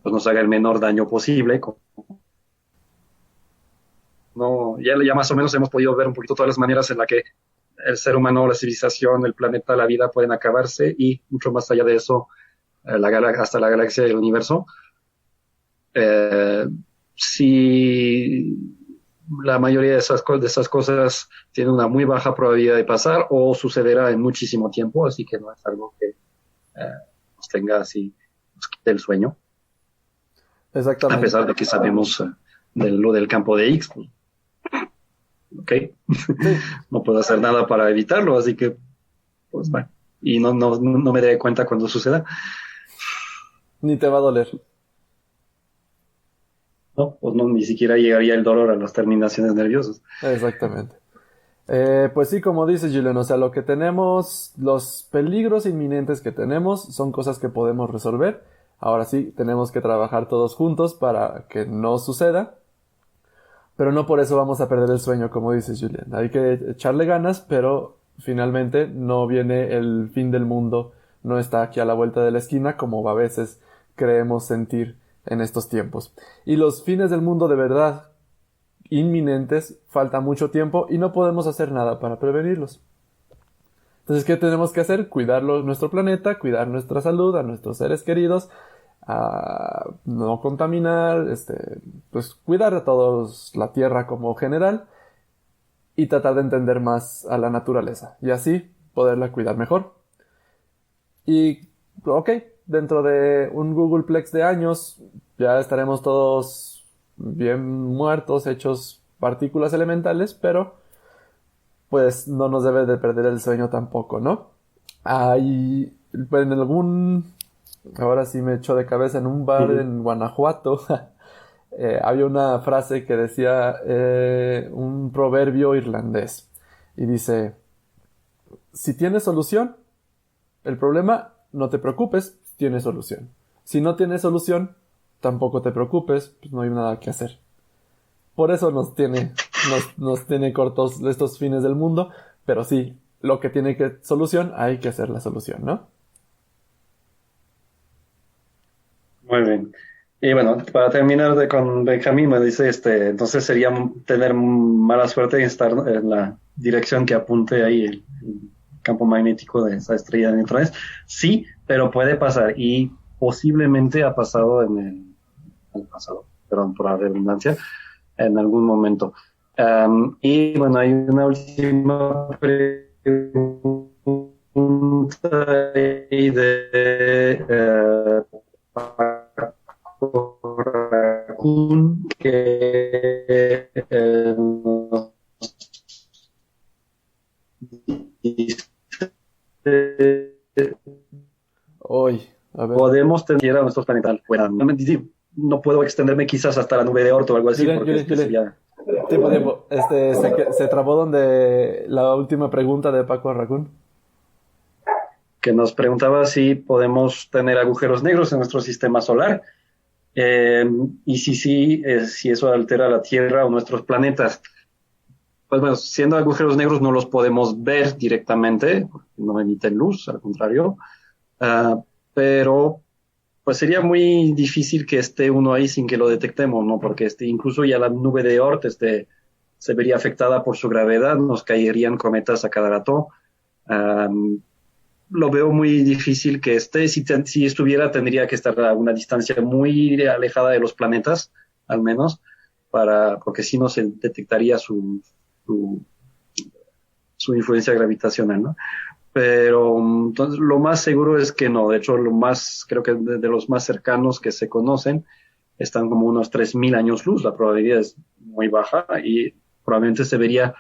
Speaker 2: pues, nos haga el menor daño posible. No, ya más o menos hemos podido ver un poquito todas las maneras en las que el ser humano, la civilización, el planeta, la vida pueden acabarse y mucho más allá de eso, hasta la galaxia y el universo. Si la mayoría de esas cosas tienen una muy baja probabilidad de pasar o sucederá en muchísimo tiempo, así que no es algo que nos tenga así, nos quite el sueño, a
Speaker 1: Exactamente.
Speaker 2: pesar de que sabemos de lo del campo de Higgs, pues, ok,
Speaker 1: Sí,
Speaker 2: no puedo hacer nada para evitarlo, así que, pues bueno, y no me dé cuenta cuando suceda,
Speaker 1: ni te va a doler.
Speaker 2: ¿no? Pues no, ni siquiera llegaría el dolor a las terminaciones nerviosas.
Speaker 1: Exactamente. Pues sí, como dices, Julian, o sea, lo que tenemos, los peligros inminentes que tenemos son cosas que podemos resolver. Ahora sí, tenemos que trabajar todos juntos para que no suceda, pero no por eso vamos a perder el sueño, como dices, Julian. Hay que echarle ganas, pero finalmente no viene el fin del mundo, no está aquí a la vuelta de la esquina como a veces creemos sentir en estos tiempos. Y los fines del mundo de verdad inminentes, falta mucho tiempo y no podemos hacer nada para prevenirlos. Entonces, ¿qué tenemos que hacer? Cuidar nuestro planeta, cuidar nuestra salud, a nuestros seres queridos, a no contaminar, pues cuidar a todos la tierra como general y tratar de entender más a la naturaleza y así poderla cuidar mejor. Y, ok, dentro de un Googleplex de años ya estaremos todos bien muertos, hechos partículas elementales, pero pues no nos debe de perder el sueño tampoco, ¿no? Hay, en algún, ahora sí me echó de cabeza, en un bar
Speaker 2: Uh-huh.
Speaker 1: en Guanajuato, había una frase que decía un proverbio irlandés y dice, si tienes solución, el problema, no te preocupes, tiene solución. Si no tiene solución, tampoco te preocupes, pues no hay nada que hacer. Por eso nos tiene cortos estos fines del mundo, pero sí, lo que tiene que solución, hay que hacer la solución, ¿no?
Speaker 2: Muy bien. Y bueno, para terminar con Benjamín, me dice, entonces sería tener mala suerte en estar en la dirección que apunte ahí el campo magnético de esa estrella de neutrones. Sí, pero puede pasar y posiblemente ha pasado el pasado, perdón por la redundancia, en algún momento. Y bueno, hay una última pregunta ahí de Raccoon que dice,
Speaker 1: Hoy, a ver.
Speaker 2: podemos tener a nuestros planetas fuera. No puedo extenderme quizás hasta la nube de Oort o algo así porque
Speaker 1: Julian.
Speaker 2: sería
Speaker 1: Tiempo. Se trabó donde la última pregunta de Paco Raccoon.
Speaker 2: que nos preguntaba si podemos tener agujeros negros en nuestro sistema solar y si sí, si eso altera la Tierra o nuestros planetas. Pues bueno, siendo agujeros negros no los podemos ver directamente, no emiten luz, al contrario, pero pues sería muy difícil que esté uno ahí sin que lo detectemos, ¿no? Porque incluso ya la nube de Oort se vería afectada por su gravedad, nos caerían cometas a cada rato. Um, lo veo muy difícil que esté. Si estuviera, tendría que estar a una distancia muy alejada de los planetas, al menos, porque si no se detectaría su, su influencia gravitacional, ¿no? Pero entonces, lo más seguro es que no. De hecho, creo que de los más cercanos que se conocen, están como unos 3.000 años luz. La probabilidad es muy baja y probablemente se vería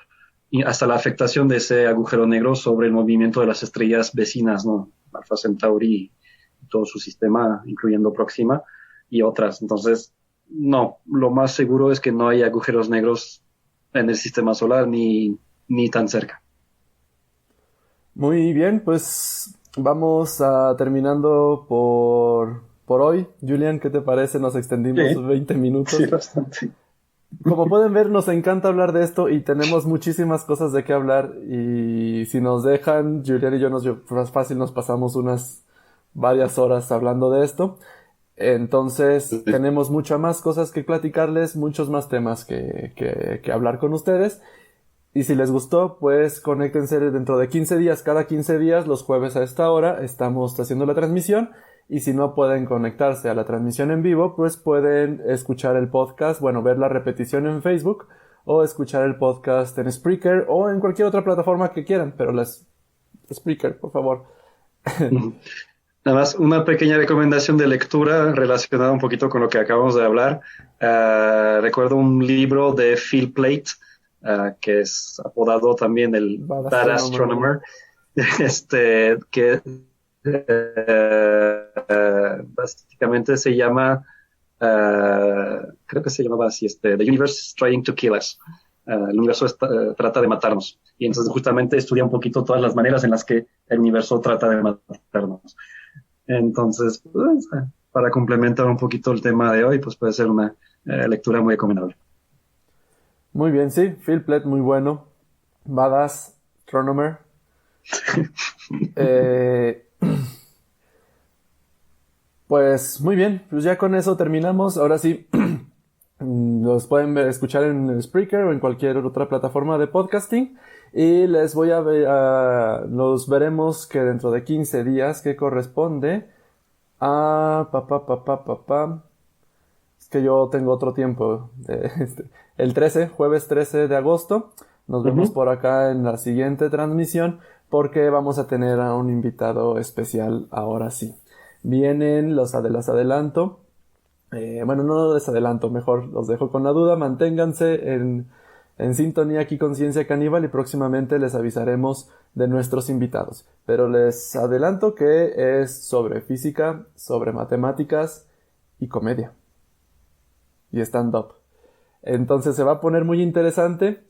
Speaker 2: hasta la afectación de ese agujero negro sobre el movimiento de las estrellas vecinas, ¿no? Alpha Centauri y todo su sistema, incluyendo Próxima y otras. Entonces, no, lo más seguro es que no hay agujeros negros en el sistema solar ni tan cerca.
Speaker 1: Muy bien, pues vamos a terminando por hoy. Julian, ¿qué te parece? Nos extendimos
Speaker 2: Sí,
Speaker 1: 20
Speaker 2: sí,
Speaker 1: minutos.
Speaker 2: bastante.
Speaker 1: Como pueden ver, nos encanta hablar de esto y tenemos muchísimas cosas de qué hablar. Y si nos dejan, Julián y yo más fácil nos pasamos unas varias horas hablando de esto. Entonces, tenemos muchas más cosas que platicarles, muchos más temas que hablar con ustedes. Y si les gustó, pues conéctense dentro de 15 días. Cada 15 días, los jueves a esta hora, estamos haciendo la transmisión. Y si no pueden conectarse a la transmisión en vivo, pues pueden escuchar el podcast, bueno, ver la repetición en Facebook o escuchar el podcast en Spreaker o en cualquier otra plataforma que quieran. Pero las Spreaker, por favor.
Speaker 2: Nada más una pequeña recomendación de lectura relacionada un poquito con lo que acabamos de hablar. Recuerdo un libro de Phil Plait, que es apodado también el
Speaker 1: Bad
Speaker 2: Bad
Speaker 1: Astronomer.
Speaker 2: Astronomer, que básicamente se llama, creo que se llamaba así, The Universe is Trying to Kill Us. El universo trata de matarnos. Y entonces justamente estudia un poquito todas las maneras en las que el universo trata de matarnos. Entonces, pues, para complementar un poquito el tema de hoy, pues puede ser una lectura muy recomendable.
Speaker 1: Muy bien, sí. Phil Plait, muy bueno. Badass Astronomer. Eh, Pues muy bien, pues ya con eso terminamos. Ahora sí, los pueden escuchar en Spreaker o en cualquier otra plataforma de podcasting. Y les voy los veremos que dentro de 15 días, que corresponde a... Es que yo tengo otro tiempo. El 13, jueves 13 de agosto. Nos vemos
Speaker 2: Uh-huh.
Speaker 1: por acá en la siguiente transmisión porque vamos a tener a un invitado especial ahora sí. Vienen los adelanto. Bueno, no les adelanto, mejor los dejo con la duda. Manténganse en sintonía aquí con Ciencia Caníbal y próximamente les avisaremos de nuestros invitados. Pero les adelanto que es sobre física, sobre matemáticas y comedia y stand-up. Entonces se va a poner muy interesante.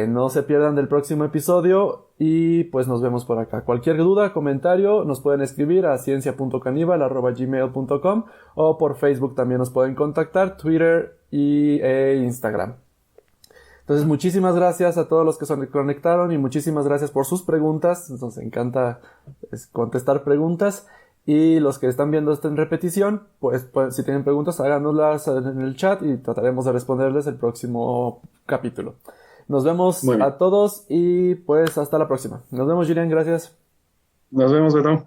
Speaker 1: No se pierdan del próximo episodio y pues nos vemos por acá. Cualquier duda, comentario, nos pueden escribir a ciencia.caníbal@gmail.com o por Facebook también nos pueden contactar, Twitter e Instagram. Entonces muchísimas gracias a todos los que se conectaron y muchísimas gracias por sus preguntas. Nos encanta contestar preguntas. Y los que están viendo esto en repetición, pues si tienen preguntas, háganoslas en el chat y trataremos de responderles el próximo capítulo. Nos vemos
Speaker 2: Muy bien.
Speaker 1: a todos y pues hasta la próxima. Nos vemos, Julián, gracias.
Speaker 2: Nos vemos, Beto.